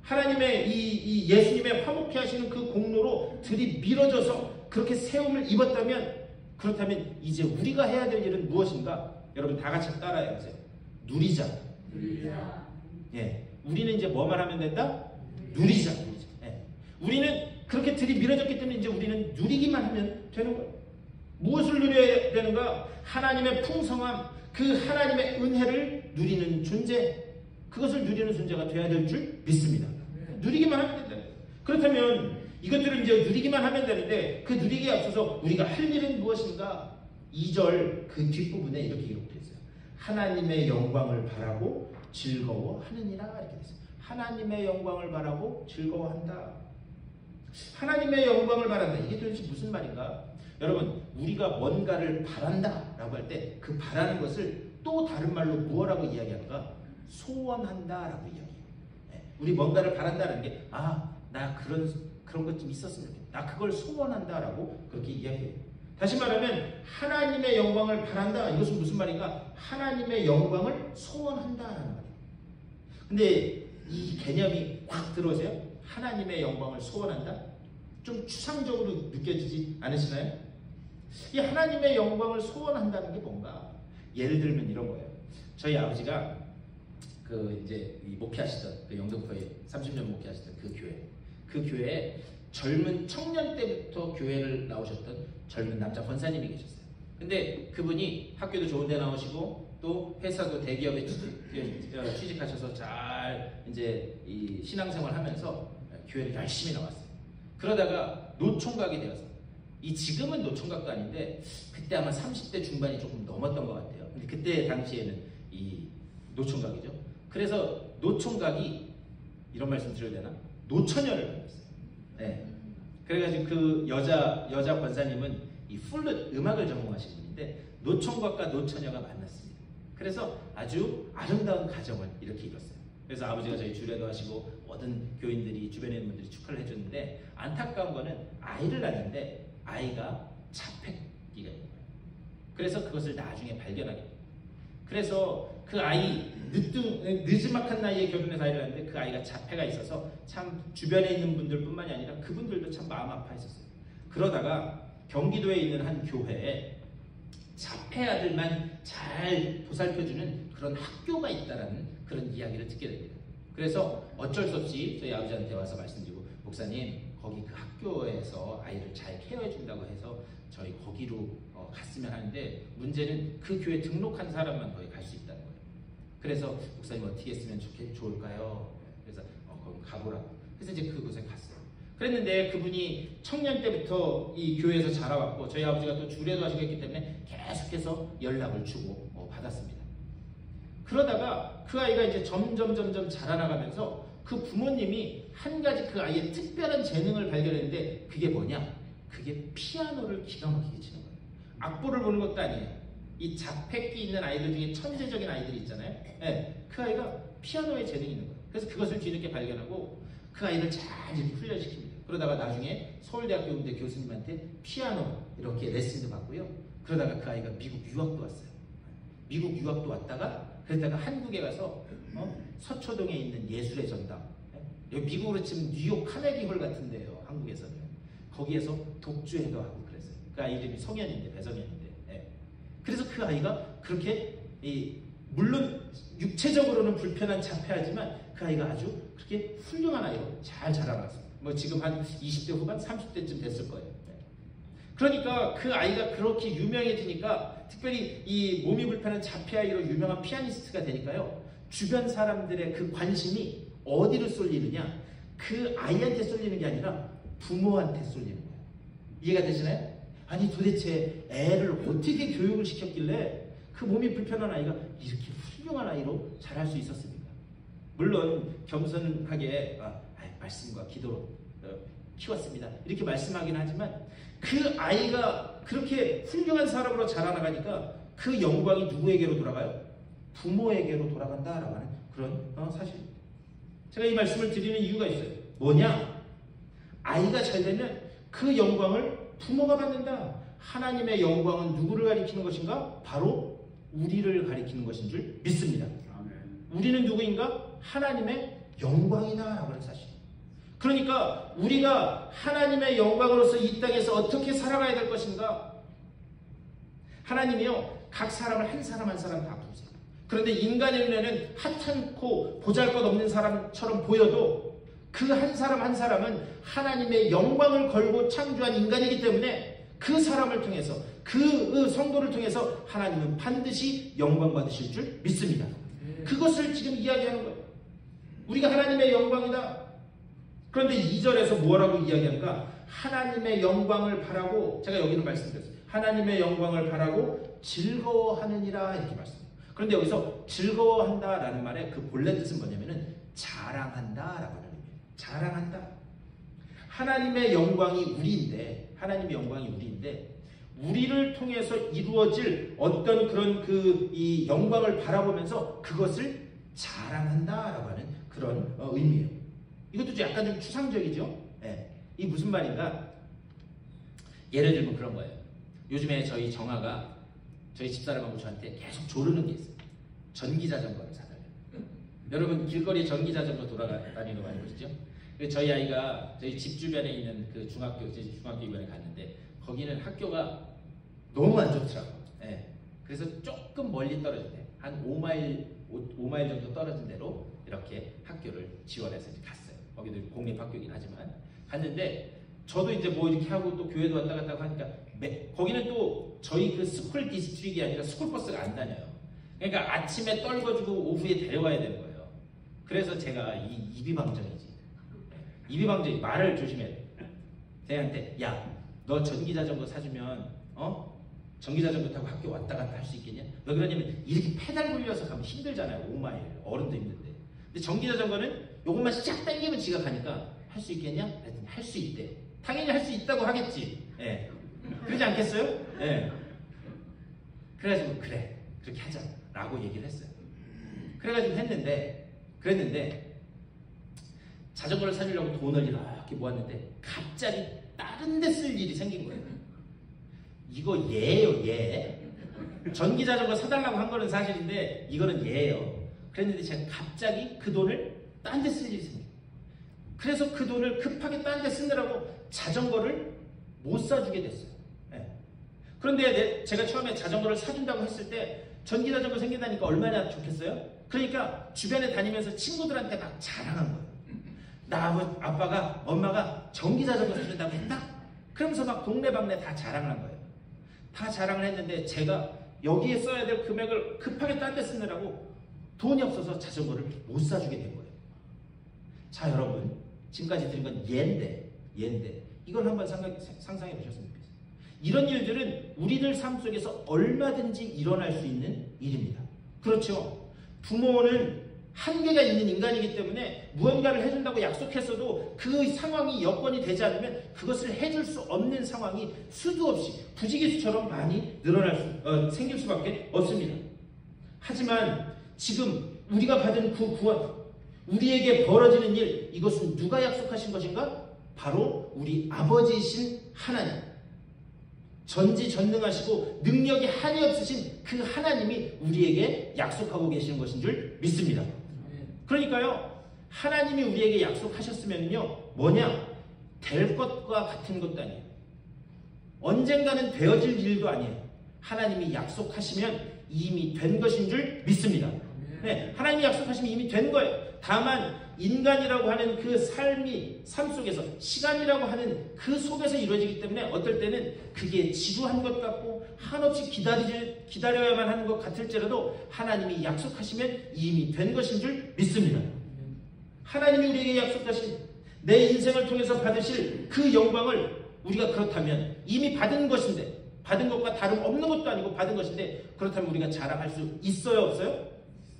하나님의 이 예수님의 화목케 하시는 그 공로로 들이밀어져서 그렇게 세움을 입었다면, 그렇다면 이제 우리가 해야 될 일은 무엇인가? 여러분 다 같이 따라해 보세요. 누리자. 예, 우리는 이제 뭐만 하면 된다? 누리자. 예. 우리는 그렇게 들이밀어졌기 때문에 이제 우리는 누리기만 하면 되는 거예요. 무엇을 누려야 되는가? 하나님의 풍성함, 그 하나님의 은혜를 누리는 존재, 그것을 누리는 존재가 되어야 될 줄 믿습니다. 누리기만 하면 된다. 그렇다면 이것들을 이제 누리기만 하면 되는데, 그 누리기에 앞서서 우리가 할 일은 무엇인가? 2절 그 뒷부분에 이렇게 기록되어 있어요. 하나님의 영광을 바라고 즐거워하느니라, 이렇게 됐어요. 하나님의 영광을 바라고 즐거워한다. 하나님의 영광을 바란다. 이게 도대체 무슨 말인가? 여러분, 우리가 뭔가를 바란다 라고 할 때 그 바라는 것을 또 다른 말로 무엇라고 이야기하는가? 소원한다 라고 이야기해요. 우리 뭔가를 바란다는 게, 나 그런 것 좀 있었으면 좋겠다. 나 그걸 소원한다 라고 그렇게 이야기해요. 다시 말하면 하나님의 영광을 바란다. 이것은 무슨 말인가? 하나님의 영광을 소원한다라는 말이에요. 근데 이 개념이 확 들어오세요? 하나님의 영광을 소원한다? 좀 추상적으로 느껴지지 않으시나요? 이 하나님의 영광을 소원한다는 게 뭔가? 예를 들면 이런 거예요. 저희 아버지가 이제 목회하시던 그 영등포에 30년 목회하시던 그 교회에 젊은 청년 때부터 교회를 나오셨던 젊은 남자 권사님이 계셨어요. 근데 그분이 학교도 좋은 데 나오시고 또 회사도 대기업에 취직하셔서 잘 이제 이 신앙생활 하면서 교회를 열심히 나왔어요. 그러다가 노총각이 되어서, 지금은 노총각도 아닌데 그때 아마 30대 중반이 조금 넘었던 것 같아요. 근데 그때 당시에는 이 노총각이죠. 그래서 노총각이, 이런 말씀 드려야 되나? 노처녀를 만났어요. 네. 그래가지고 그 여자 권사님은 이 플룻 음악을 전공하신 분인데 노총각과 노처녀가 만났습니다. 그래서 아주 아름다운 가정을 이렇게 이뤘어요. 그래서 아버지가 저희 주례도 하시고 모든 교인들이, 주변에 있는 분들이 축하를 해줬는데, 안타까운 거는 아이를 낳는데 아이가 자폐기가 있는 거예요. 그래서 그것을 나중에 발견하게 돼요. 그래서 그 아이, 늦지막한 나이에 결혼해서 아이를 낳는데 그 아이가 자폐가 있어서 참 주변에 있는 분들뿐만이 아니라 그분들도 참 마음 아파했었어요. 그러다가 경기도에 있는 한 교회에 자폐 아들만 잘 보살펴주는 그런 학교가 있다라는 그런 이야기를 듣게 됩니다. 그래서 어쩔 수 없이 저희 아버지한테 와서 말씀드리고, 목사님, 거기 그 학교에서 아이를 잘 케어해 준다고 해서 저희 거기로 갔으면 하는데, 문제는 그 교회 등록한 사람만 거기 갈 수 있다는 거예요. 그래서 목사님 어떻게 했으면 좋을까요? 그래서 거기 가보라고. 그래서 이제 그곳에 갔어요. 그랬는데 그분이 청년 때부터 이 교회에서 자라왔고, 저희 아버지가 또 주례도 하시고 했기 때문에 계속해서 연락을 주고 받았습니다. 그러다가 그 아이가 이제 점점 자라나가면서 그 부모님이 한 가지 그 아이의 특별한 재능을 발견했는데, 그게 뭐냐? 그게 피아노를 기가 막히게 치는 거예요. 악보를 보는 것도 아니에요. 이 자폐기 있는 아이들 중에 천재적인 아이들이 있잖아요. 네, 그 아이가 피아노에 재능이 있는 거예요. 그래서 그것을 뒤늦게 발견하고 그 아이를 잘 훈련시킵니다. 그러다가 나중에 서울대학교 음대 교수님한테 피아노 이렇게 레슨도 받고요. 그러다가 그 아이가 미국 유학도 왔어요. 미국 유학도 왔다가 그러다가 한국에 가서 서초동에 있는 예술의 전당, 여기 미국으로 치면 뉴욕 카네기 홀 같은 데요, 한국에서는. 거기에서 독주회도 하고 그랬어요. 그 아이 이름이 성현인데, 배성현인데. 그래서 그 아이가 그렇게 물론 육체적으로는 불편한 자폐하지만 그 아이가 아주 그렇게 훌륭한 아이로 잘 자라났어요. 지금 한 20대 후반, 30대쯤 됐을 거예요. 그러니까 그 아이가 그렇게 유명해지니까 특별히 이 몸이 불편한 자폐아이로 유명한 피아니스트가 되니까요. 주변 사람들의 그 관심이 어디로 쏠리느냐? 그 아이한테 쏠리는 게 아니라 부모한테 쏠리는 거예요. 이해가 되시나요? 아니 도대체 애를 어떻게 교육을 시켰길래 그 몸이 불편한 아이가 이렇게 훌륭한 아이로 자랄 수 있었습니까? 물론 겸손하게 말씀과 기도로 키웠습니다. 이렇게 말씀하긴 하지만 그 아이가 그렇게 훌륭한 사람으로 자라나가니까 그 영광이 누구에게로 돌아가요? 부모에게로 돌아간다라고 하는 그런 사실입니다. 제가 이 말씀을 드리는 이유가 있어요. 뭐냐? 아이가 잘 되면 그 영광을 부모가 받는다. 하나님의 영광은 누구를 가리키는 것인가? 바로 우리를 가리키는 것인 줄 믿습니다. 아멘. 우리는 누구인가? 하나님의 영광이다라고 하는 사실. 그러니까 우리가 하나님의 영광으로서 이 땅에서 어떻게 살아가야 될 것인가? 하나님이요, 각 사람을 한 사람 한 사람 다 부르세요. 그런데 인간의 눈에는 하찮고 보잘것없는 사람처럼 보여도 그 한 사람 한 사람은 하나님의 영광을 걸고 창조한 인간이기 때문에 그 사람을 통해서 그 성도를 통해서 하나님은 반드시 영광 받으실 줄 믿습니다. 그것을 지금 이야기하는 거예요. 우리가 하나님의 영광이다. 그런데 2절에서 뭐라고 이야기하는가? 하나님의 영광을 바라고, 제가 여기는 말씀드렸어요. 하나님의 영광을 바라고 즐거워하느니라 이렇게 말씀해요. 그런데 여기서 즐거워한다라는 말의 그 본래 뜻은 뭐냐면은 자랑한다라고 하는 의미예요. 자랑한다. 하나님의 영광이 우리인데, 하나님의 영광이 우리인데, 우리를 통해서 이루어질 어떤 그런 이 영광을 바라보면서 그것을 자랑한다라고 하는 그런 의미예요. 이것도 약간 좀 추상적이죠? 네. 이 무슨 말인가? 예를 들면 그런 거예요. 요즘에 저희 정아가 저희 집사람하고 저한테 계속 조르는 게 있어요. 전기자전거를 사달래요. 여러분 길거리에 전기자전거 돌아다니는 거 많이 보시죠? 저희 아이가 저희 집 주변에 있는 그 중학교 이번에 갔는데 거기는 학교가 너무 안 좋더라고요. 네. 그래서 조금 멀리 떨어진 데, 한 5마일 정도 떨어진 데로 이렇게 학교를 지원해서 이제 갔어요. 거기도 공립학교이긴 하지만 갔는데 저도 이제 뭐 이렇게 하고 또 교회도 왔다 갔다 하니까 거기는 또 저희 그 스쿨 디스트릭이 아니라 스쿨버스가 안 다녀요. 그러니까 아침에 떨궈주고 오후에 데려와야 되는 거예요. 그래서 제가 이비방정이지. 이비방정이 말을 조심해야 돼. 쟤한테 야, 너 전기자전거 사주면 전기자전거 타고 학교 왔다 갔다 할 수 있겠냐? 왜 그러냐면 이렇게 페달 굴려서 가면 힘들잖아요. 5마일. 어른도 힘든데. 근데 전기자전거는 요것만 쫙 당기면 지가 가니까 할 수 있겠냐? 그랬더니 할 수 있대. 당연히 할 수 있다고 하겠지. 예. 그러지 않겠어요? 예. 그래가지고 그래. 그렇게 하자. 라고 얘기를 했어요. 그래가지고 그랬는데 자전거를 사주려고 돈을 이렇게 모았는데 갑자기 다른 데 쓸 일이 생긴 거예요. 이거 예예요, 예. 전기자전거 사달라고 한 거는 사실인데 이거는 예예요. 그랬는데 제가 갑자기 그 돈을 딴 데 쓸 일이 생겨요. 그래서 그 돈을 급하게 딴 데 쓰느라고 자전거를 못 사주게 됐어요. 네. 그런데 제가 처음에 자전거를 사준다고 했을 때 전기자전거 생긴다니까 얼마나 좋겠어요? 그러니까 주변에 다니면서 친구들한테 막 자랑한 거예요. 나 아빠가 엄마가 전기자전거 사준다고 했다? 그러면서 막 동네방네 다 자랑을 한 거예요. 다 자랑을 했는데 제가 여기에 써야 될 금액을 급하게 딴 데 쓰느라고 돈이 없어서 자전거를 못 사주게 된 거예요. 자, 여러분, 지금까지 드린 건 예인데 이걸 한번 상상해 보셨으면 좋겠어요. 이런 일들은 우리들 삶 속에서 얼마든지 일어날 수 있는 일입니다. 그렇죠? 부모는 한계가 있는 인간이기 때문에 무언가를 해준다고 약속했어도 그 상황이 여건이 되지 않으면 그것을 해줄 수 없는 상황이 수도 없이 부지기수처럼 많이 생길 수밖에 없습니다. 하지만 지금 우리가 받은 그 구원, 우리에게 벌어지는 일, 이것은 누가 약속하신 것인가? 바로 우리 아버지이신 하나님. 전지전능하시고 능력이 한이 없으신 그 하나님이 우리에게 약속하고 계시는 것인 줄 믿습니다. 그러니까요, 하나님이 우리에게 약속하셨으면요, 뭐냐? 될 것과 같은 것도 아니에요. 언젠가는 되어질 일도 아니에요. 하나님이 약속하시면 이미 된 것인 줄 믿습니다. 네, 하나님이 약속하시면 이미 된 거예요. 다만 인간이라고 하는 그 삶 속에서 시간이라고 하는 그 속에서 이루어지기 때문에 어떨 때는 그게 지루한 것 같고 한없이 기다려야만 하는 것 같을지라도 하나님이 약속하시면 이미 된 것인 줄 믿습니다. 하나님이 우리에게 약속하신 내 인생을 통해서 받으실 그 영광을 우리가 그렇다면 이미 받은 것인데, 받은 것과 다름없는 것도 아니고 받은 것인데, 그렇다면 우리가 자랑할 수 있어요, 없어요?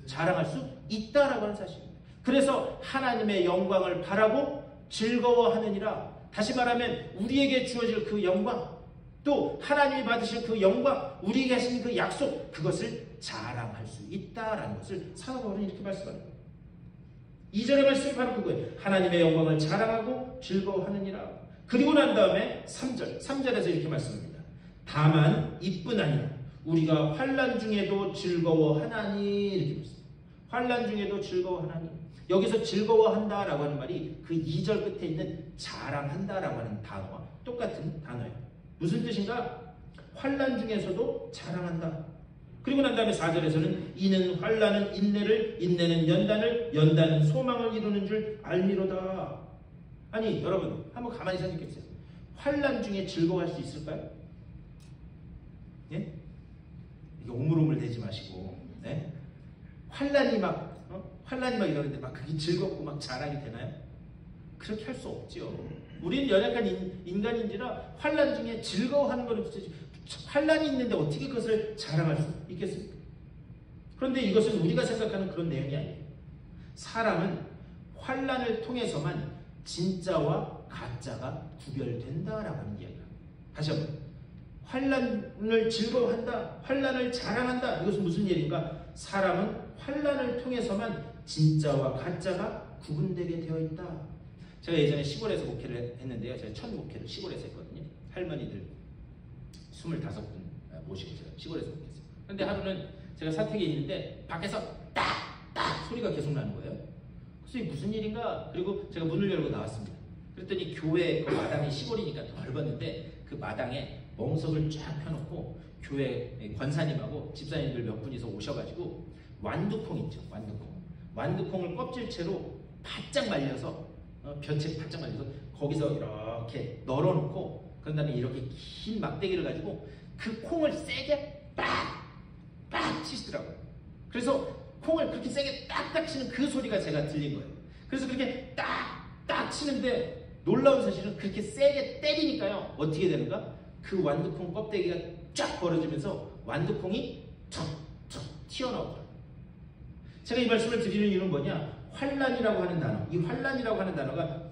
자랑할 수 있다라고 하는 사실입니다. 그래서 하나님의 영광을 바라고 즐거워하느니라. 다시 말하면 우리에게 주어질 그 영광, 또 하나님이 받으실 그 영광, 우리에게 하신 그 약속, 그것을 자랑할 수 있다라는 것을 사도 바울은 이렇게 말씀합니다. 2절의 말씀이 바로 그거예요. 하나님의 영광을 자랑하고 즐거워하느니라. 그리고 난 다음에 3절에서 이렇게 말씀합니다. 다만 이뿐 아니라 우리가 환난 중에도 즐거워하나니, 이렇게 말씀합니다. 환난 중에도 즐거워하나니. 여기서 즐거워한다라고 하는 말이 그 2절 끝에 있는 자랑한다라고 하는 단어와 똑같은 단어예요. 무슨 뜻인가? 환난 중에서도 자랑한다. 그리고 난 다음에 4절에서는 이는 환난은 인내를, 인내는 연단을, 연단은 소망을 이루는 줄 알미로다. 아니 여러분 한번 가만히 생각해 보세요. 환난 중에 즐거워할 수 있을까요? 예? 이게 오물오물 대지 마시고, 네? 환난이 막 이러는데 막 그게 즐겁고 막 자랑이 되나요? 그렇게 할 수 없죠. 우리는 연약한 인간인지라 환난 중에 즐거워하는 것은 환난이 있는데 어떻게 그것을 자랑할 수 있겠습니까? 그런데 이것은 우리가 생각하는 그런 내용이 아니에요. 사람은 환난을 통해서만 진짜와 가짜가 구별된다라고 하는 이야기입니다. 다시 한번, 환난을 즐거워한다, 환난을 자랑한다, 이것은 무슨 얘기인가? 사람은 환난을 통해서만 진짜와 가짜가 구분되게 되어 있다. 제가 예전에 시골에서 목회를 했는데요. 제가 첫 목회를 시골에서 했거든요. 할머니들 25분 모시고 제가 시골에서 목회했어요. 그런데 하루는 제가 사택에 있는데 밖에서 딱딱 소리가 계속 나는 거예요. 그래서 이게 무슨 일인가? 그리고 제가 문을 열고 나왔습니다. 그랬더니 교회 그 마당이 시골이니까 넓었는데 그 마당에 멍석을 쫙 펴놓고 교회 권사님하고 집사님들 몇 분이서 오셔가지고 완두콩 있죠. 완두콩을 껍질채로 바짝 말려서 벼채 바짝 말려서 거기서 이렇게 널어놓고 그런 다음에 이렇게 긴 막대기를 가지고 그 콩을 세게 빡 치시더라고요. 그래서 콩을 그렇게 세게 딱딱 치는 그 소리가 제가 들린 거예요. 그래서 그렇게 딱딱 치는데 놀라운 사실은 그렇게 세게 때리니까요. 어떻게 되는가? 그 완두콩 껍데기가 쫙 벌어지면서 완두콩이 툭툭 튀어나오더라고요. 제가 이 말씀을 드리는 이유는 뭐냐? 환난이라고 하는 단어, 이 환난이라고 하는 단어가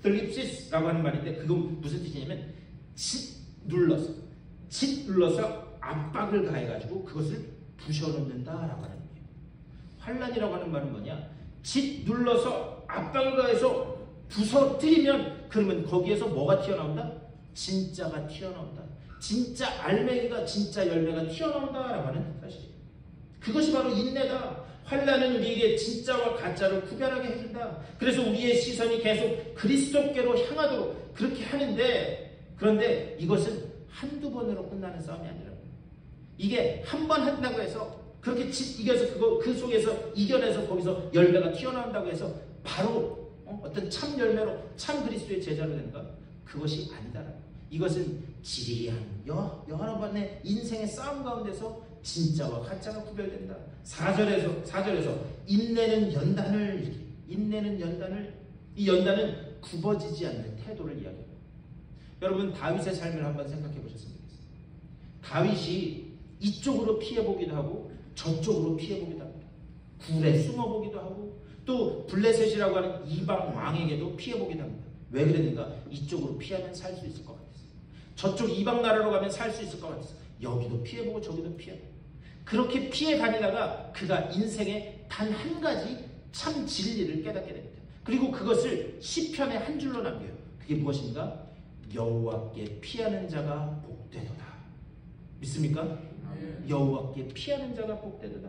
들립시스라고 하는 말인데 그건 무슨 뜻이냐면 짓 눌러서 압박을 가해가지고 그것을 부셔놓는다라고 하는 거예요. 환난이라고 하는 말은 뭐냐? 짓 눌러서 압박을 가해서 부서뜨리면 그러면 거기에서 뭐가 튀어나온다? 진짜가 튀어나온다. 진짜 알맹이가 진짜 열매가 튀어나온다라고 하는 사실이에요. 그것이 바로 인내다. 환난은 우리에게 진짜와 가짜를 구별하게 해준다. 그래서 우리의 시선이 계속 그리스도께로 향하도록 그렇게 하는데, 그런데 이것은 한두 번으로 끝나는 싸움이 아니라 이게 한 번 한다고 해서 그렇게 이겨서 그 속에서 이겨내서 거기서 열매가 튀어나온다고 해서 바로 어떤 참 열매로 참 그리스도의 제자로 되는가? 그것이 아니다. 이것은 지리한 여러 번의 인생의 싸움 가운데서 진짜와 가짜가 구별된다. 4절에서 인내는 연단을, 이 연단은 굽어지지 않는 태도를 이야기합니다. 여러분 다윗의 삶을 한번 생각해 보셨으면 좋겠습니다. 다윗이 이쪽으로 피해보기도 하고 저쪽으로 피해보기도 합니다. 굴에 숨어보기도 하고 또 블레셋이라고 하는 이방 왕에게도 피해보기도 합니다. 왜 그랬는가? 이쪽으로 피하면 살 수 있을 것 같아서, 저쪽 이방 나라로 가면 살 수 있을 것 같아서 여기도 피해보고 저기도 피해보고 그렇게 피해 다니다가 그가 인생에 단 한 가지 참 진리를 깨닫게 됩니다. 그리고 그것을 시편의 한 줄로 남겨요. 그게 무엇인가? 여호와께 피하는 자가 복되도다. 믿습니까? 여호와께 피하는 자가 복되도다.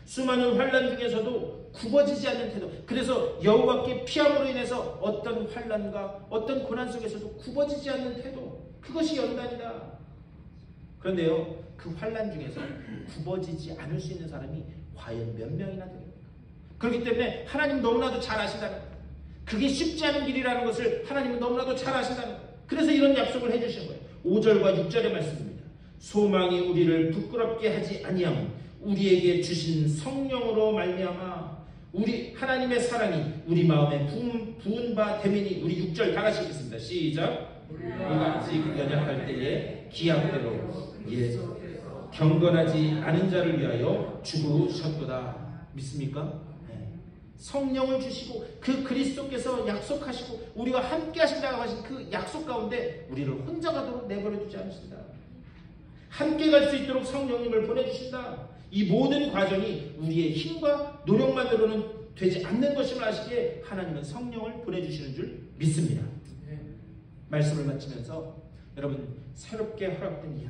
수많은 환난 중에서도 굽어지지 않는 태도. 그래서 여호와께 피함으로 인해서 어떤 환난과 어떤 고난 속에서도 굽어지지 않는 태도, 그것이 연단이다. 그런데요, 그 환난 중에서 굽어지지 않을 수 있는 사람이 과연 몇 명이나 됩니까? 그렇기 때문에 하나님 너무나도 잘 아신다는 거예요. 그게 쉽지 않은 길이라는 것을 하나님은 너무나도 잘 아신다는 거예요. 그래서 이런 약속을 해주신 거예요. 5절과 6절의 말씀입니다. 소망이 우리를 부끄럽게 하지 아니함 우리에게 주신 성령으로 말미암아 우리 하나님의 사랑이 우리 마음에 부은 바 되매니 우리 6절 다 같이 읽겠습니다. 시작. 우리가 아직 연약할 때에 기약대로 경건하지 않은 자를 위하여 죽으셨도다. 믿습니까? 성령을 주시고 그 그리스도께서 약속하시고 우리와 함께 하신다고 하신 그 약속 가운데 우리를 혼자 가도록 내버려 두지 않으신다. 함께 갈 수 있도록 성령님을 보내주신다. 이 모든 과정이 우리의 힘과 노력만으로는 되지 않는 것임을 아시기에 하나님은 성령을 보내주시는 줄 믿습니다. 말씀을 마치면서 여러분 새롭게 허락된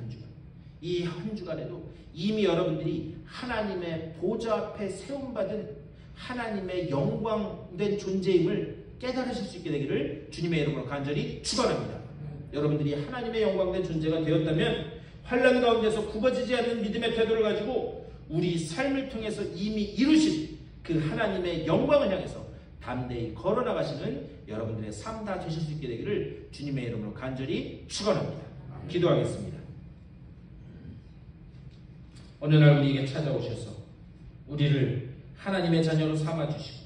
이 한 주간에도 이미 여러분들이 하나님의 보좌 앞에 세움받은 하나님의 영광된 존재임을 깨달으실 수 있게 되기를 주님의 이름으로 간절히 축원합니다. 여러분들이 하나님의 영광된 존재가 되었다면 환난 가운데서 굽어지지 않는 믿음의 태도를 가지고 우리 삶을 통해서 이미 이루신 그 하나님의 영광을 향해서 담대히 걸어나가시는 여러분들의 삶 다 되실 수 있게 되기를 주님의 이름으로 간절히 축원합니다. 기도하겠습니다. 어느 날 우리에게 찾아오셔서 우리를 하나님의 자녀로 삼아주시고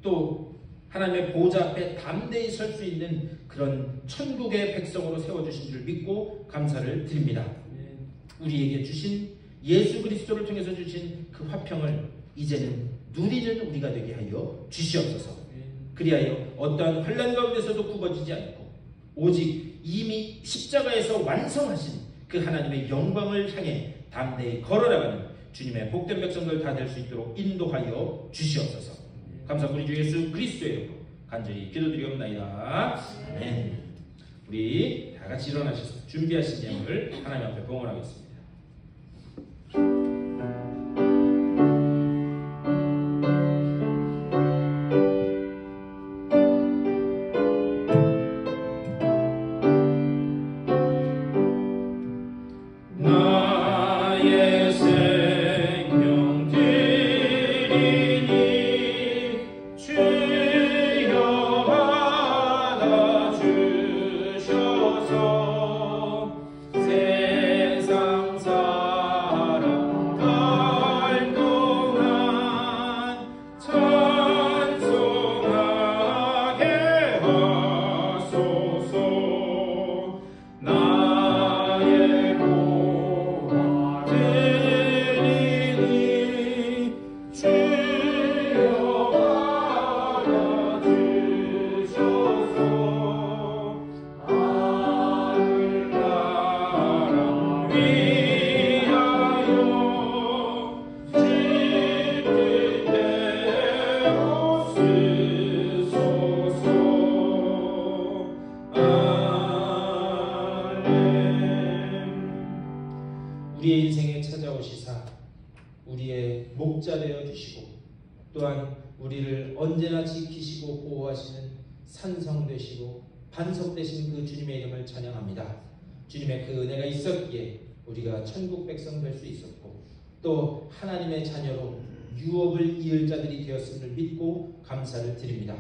또 하나님의 보좌 앞에 담대히 설 수 있는 그런 천국의 백성으로 세워주신 줄 믿고 감사를 드립니다. 우리에게 주신 예수 그리스도를 통해서 주신 그 화평을 이제는 누리는 우리가 되게 하여 주시옵소서. 그리하여 어떠한 환난 가운데서도 굽어지지 않고 오직 이미 십자가에서 완성하신 그 하나님의 영광을 향해 담대히 걸어나가는 주님의 복된 백성들 다 될 수 있도록 인도하여 주시옵소서. 감사합니다. 우리 주 예수 그리스도의 이름으로 간절히 기도드리옵나이다. 아멘. 우리 다 같이 일어나셔서 준비하신 예물을 하나님 앞에 봉헌하겠습니다. 우리의 인생에 찾아오시사 우리의 목자 되어 주시고 또한 우리를 언제나 지키시고 보호하시는 산성 되시고 반석 되신 그 주님의 이름을 찬양합니다. 주님의 그 은혜가 있었기에 우리가 천국 백성 될 수 있었고 또 하나님의 자녀로 유업을 이을 자들이 되었음을 믿고 감사를 드립니다.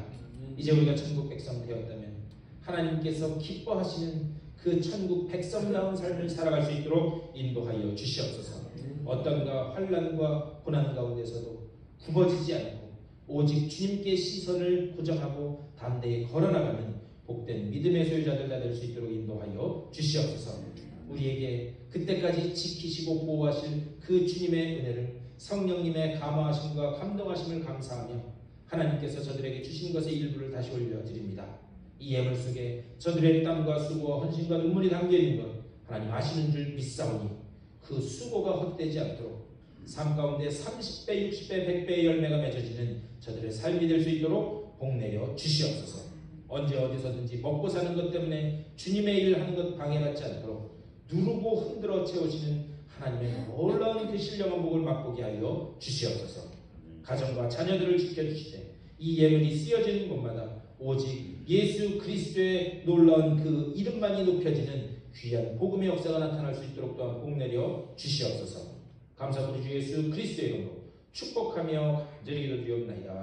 이제 우리가 천국 백성 되었다면 하나님께서 기뻐하시는 그 천국 백성다운 삶을 살아갈 수 있도록 인도하여 주시옵소서. 어떤가 환난과 고난 가운데서도 굽어지지 않고 오직 주님께 시선을 고정하고 담대히 걸어나가는 복된 믿음의 소유자들 될 수 있도록 인도하여 주시옵소서. 우리에게 그때까지 지키시고 보호하실 그 주님의 은혜를 성령님의 감화하심과 감동하심을 감사하며 하나님께서 저들에게 주신 것의 일부를 다시 올려드립니다. 이 예물 속에 저들의 땀과 수고와 헌신과 눈물이 담겨있는 것 하나님 아시는 줄 믿사오니 그 수고가 헛되지 않도록 삶 가운데 30배, 60배, 100배의 열매가 맺어지는 저들의 삶이 될 수 있도록 복내려 주시옵소서. 언제 어디서든지 먹고 사는 것 때문에 주님의 일을 하는 것 방해받지 않도록 누르고 흔들어 채우시는 하나님의 놀라운 그 신령한 복을 맛보게 하여 주시옵소서. 가정과 자녀들을 지켜주시되 이 예물이 쓰여지는 곳마다 오직 예수 그리스도의 놀라운 그 이름만이 높여지는 귀한 복음의 역사가 나타날 수 있도록 또한 복내려 주시옵소서. 감사드리 주 예수 그리스도의 이름으로 축복하며 간절히 기도드리옵나이다.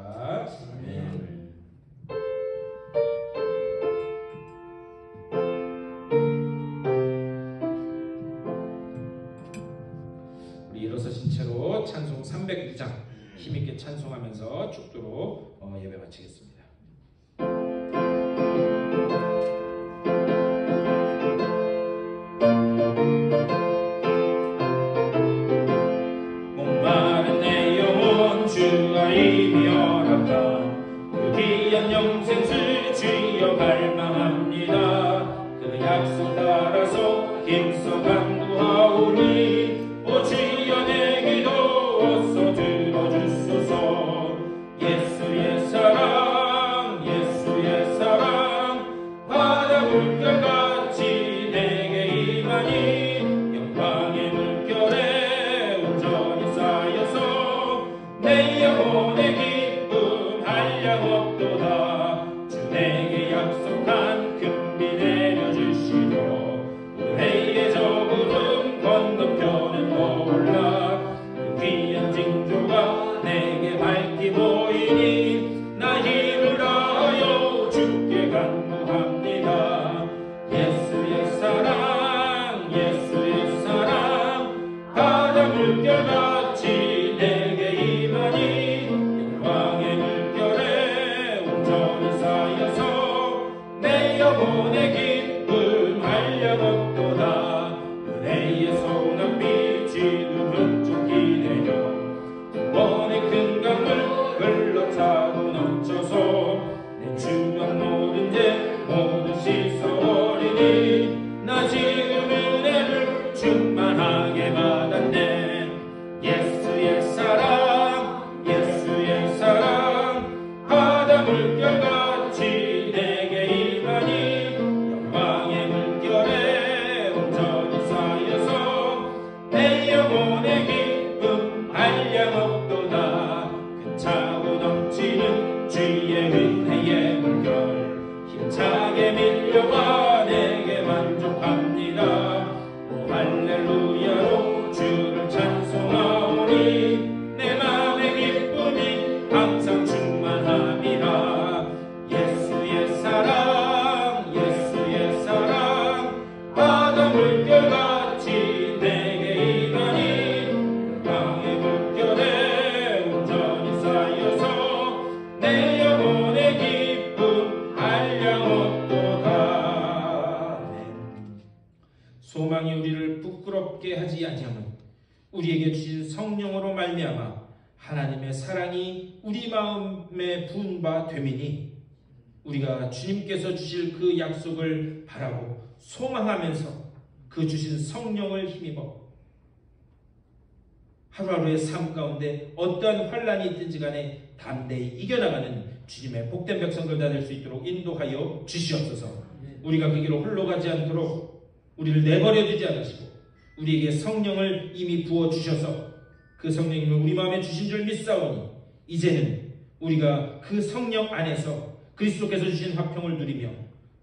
하면서 축도로 예배 마치겠습니다. 목마른 내 영혼 주가 이미 허락한 그 귀한 영생수 주여 갈망합니다. 그 약속 따라서 힘써 간구하오니 오 주여 내 기도 어서 들어주소서. 예수의 사랑 예수의 사랑 바다 물결같이 내게 임하니 영광의 물결에 온전히 쌓여서 내 영혼의 기쁨 한량없도다. 주 내게 약속한 금비 내려주시며 은혜의 저 구름 건너편에 떠올라 그 귀한 징조가 내게 밝히 보이니 나 힘을 다하여 주께 간구합니다. 예수의 사랑 예수의 사랑 바다 물결같이 내게 임하니 영광의 물결에 온전히 쌓여서 내 영혼의 기쁨 한량없도다. 은혜의 소낙빛이 눈을 쫓기 되며 두 번의 큰 강물 흘러차고 넘쳐서 내 주변 모든 죄 모두 씻어버리니 나 지금 은혜를 충만하게 받았네. 예수의 사랑 예수의 사랑 바다 물결같이 내게 임하니 영광의 물결에 온전히 쌓여서 내 영혼의 기쁨 한량없도다. 그 차고 넘치는 주의 은혜의 물결 힘차게 밀려와 내게 만족합니다. 오 할렐루야로 주를 찬송하오니 내 맘의 기쁨이 항상 충만함이라. 예수의 사랑 예수의 사랑 바다 물결같이 내게 임하니 영광의 물결에 온전히 쌓여서 내 영혼의 기쁨 한량없도다. 소망이 우리를 부끄럽게 하지 아니하면 우리에게 주신 성령으로 말미암아 하나님의 사랑이 우리 마음에 부은 바 되미니 우리가 주님께서 주실 그 약속을 바라고 소망하면서 그 주신 성령을 힘입어 하루하루의 삶 가운데 어떠한 환란이 있든지 간에 담대히 이겨나가는 주님의 복된 백성들 다 될 수 있도록 인도하여 주시옵소서. 우리가 그 길로 홀로 가지 않도록 우리를 내버려 두지 않으시고 우리에게 성령을 이미 부어주셔서 그 성령님을 우리 마음에 주신 줄 믿사오니 이제는 우리가 그 성령 안에서 그리스도께서 주신 화평을 누리며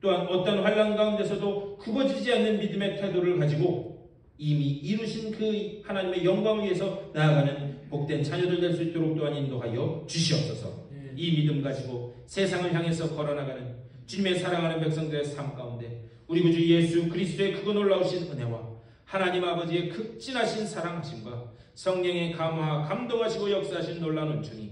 또한 어떤 환난 가운데서도 굽어지지 않는 믿음의 태도를 가지고 이미 이루신 그 하나님의 영광을 위해서 나아가는 복된 자녀들 될 수 있도록 또한 인도하여 주시옵소서. 이 믿음 가지고 세상을 향해서 걸어나가는 주님의 사랑하는 백성들의 삶 가운데 우리 구주 예수 그리스도의 크고 놀라우신 은혜와 하나님 아버지의 극진하신 사랑하심과 성령의 감화 감동하시고 역사하신 놀라운 은총이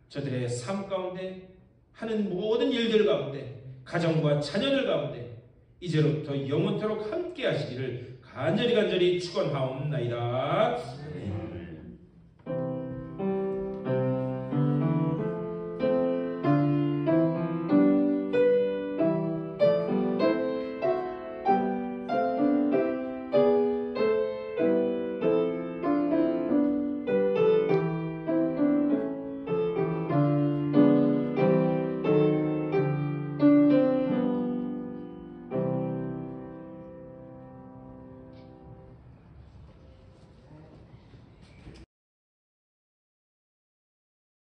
저들의 삶 가운데 하는 모든 일들 가운데 가정과 자녀들 가운데 이제로부터 영원토록 함께 하시기를 간절히 축원하옵나이다.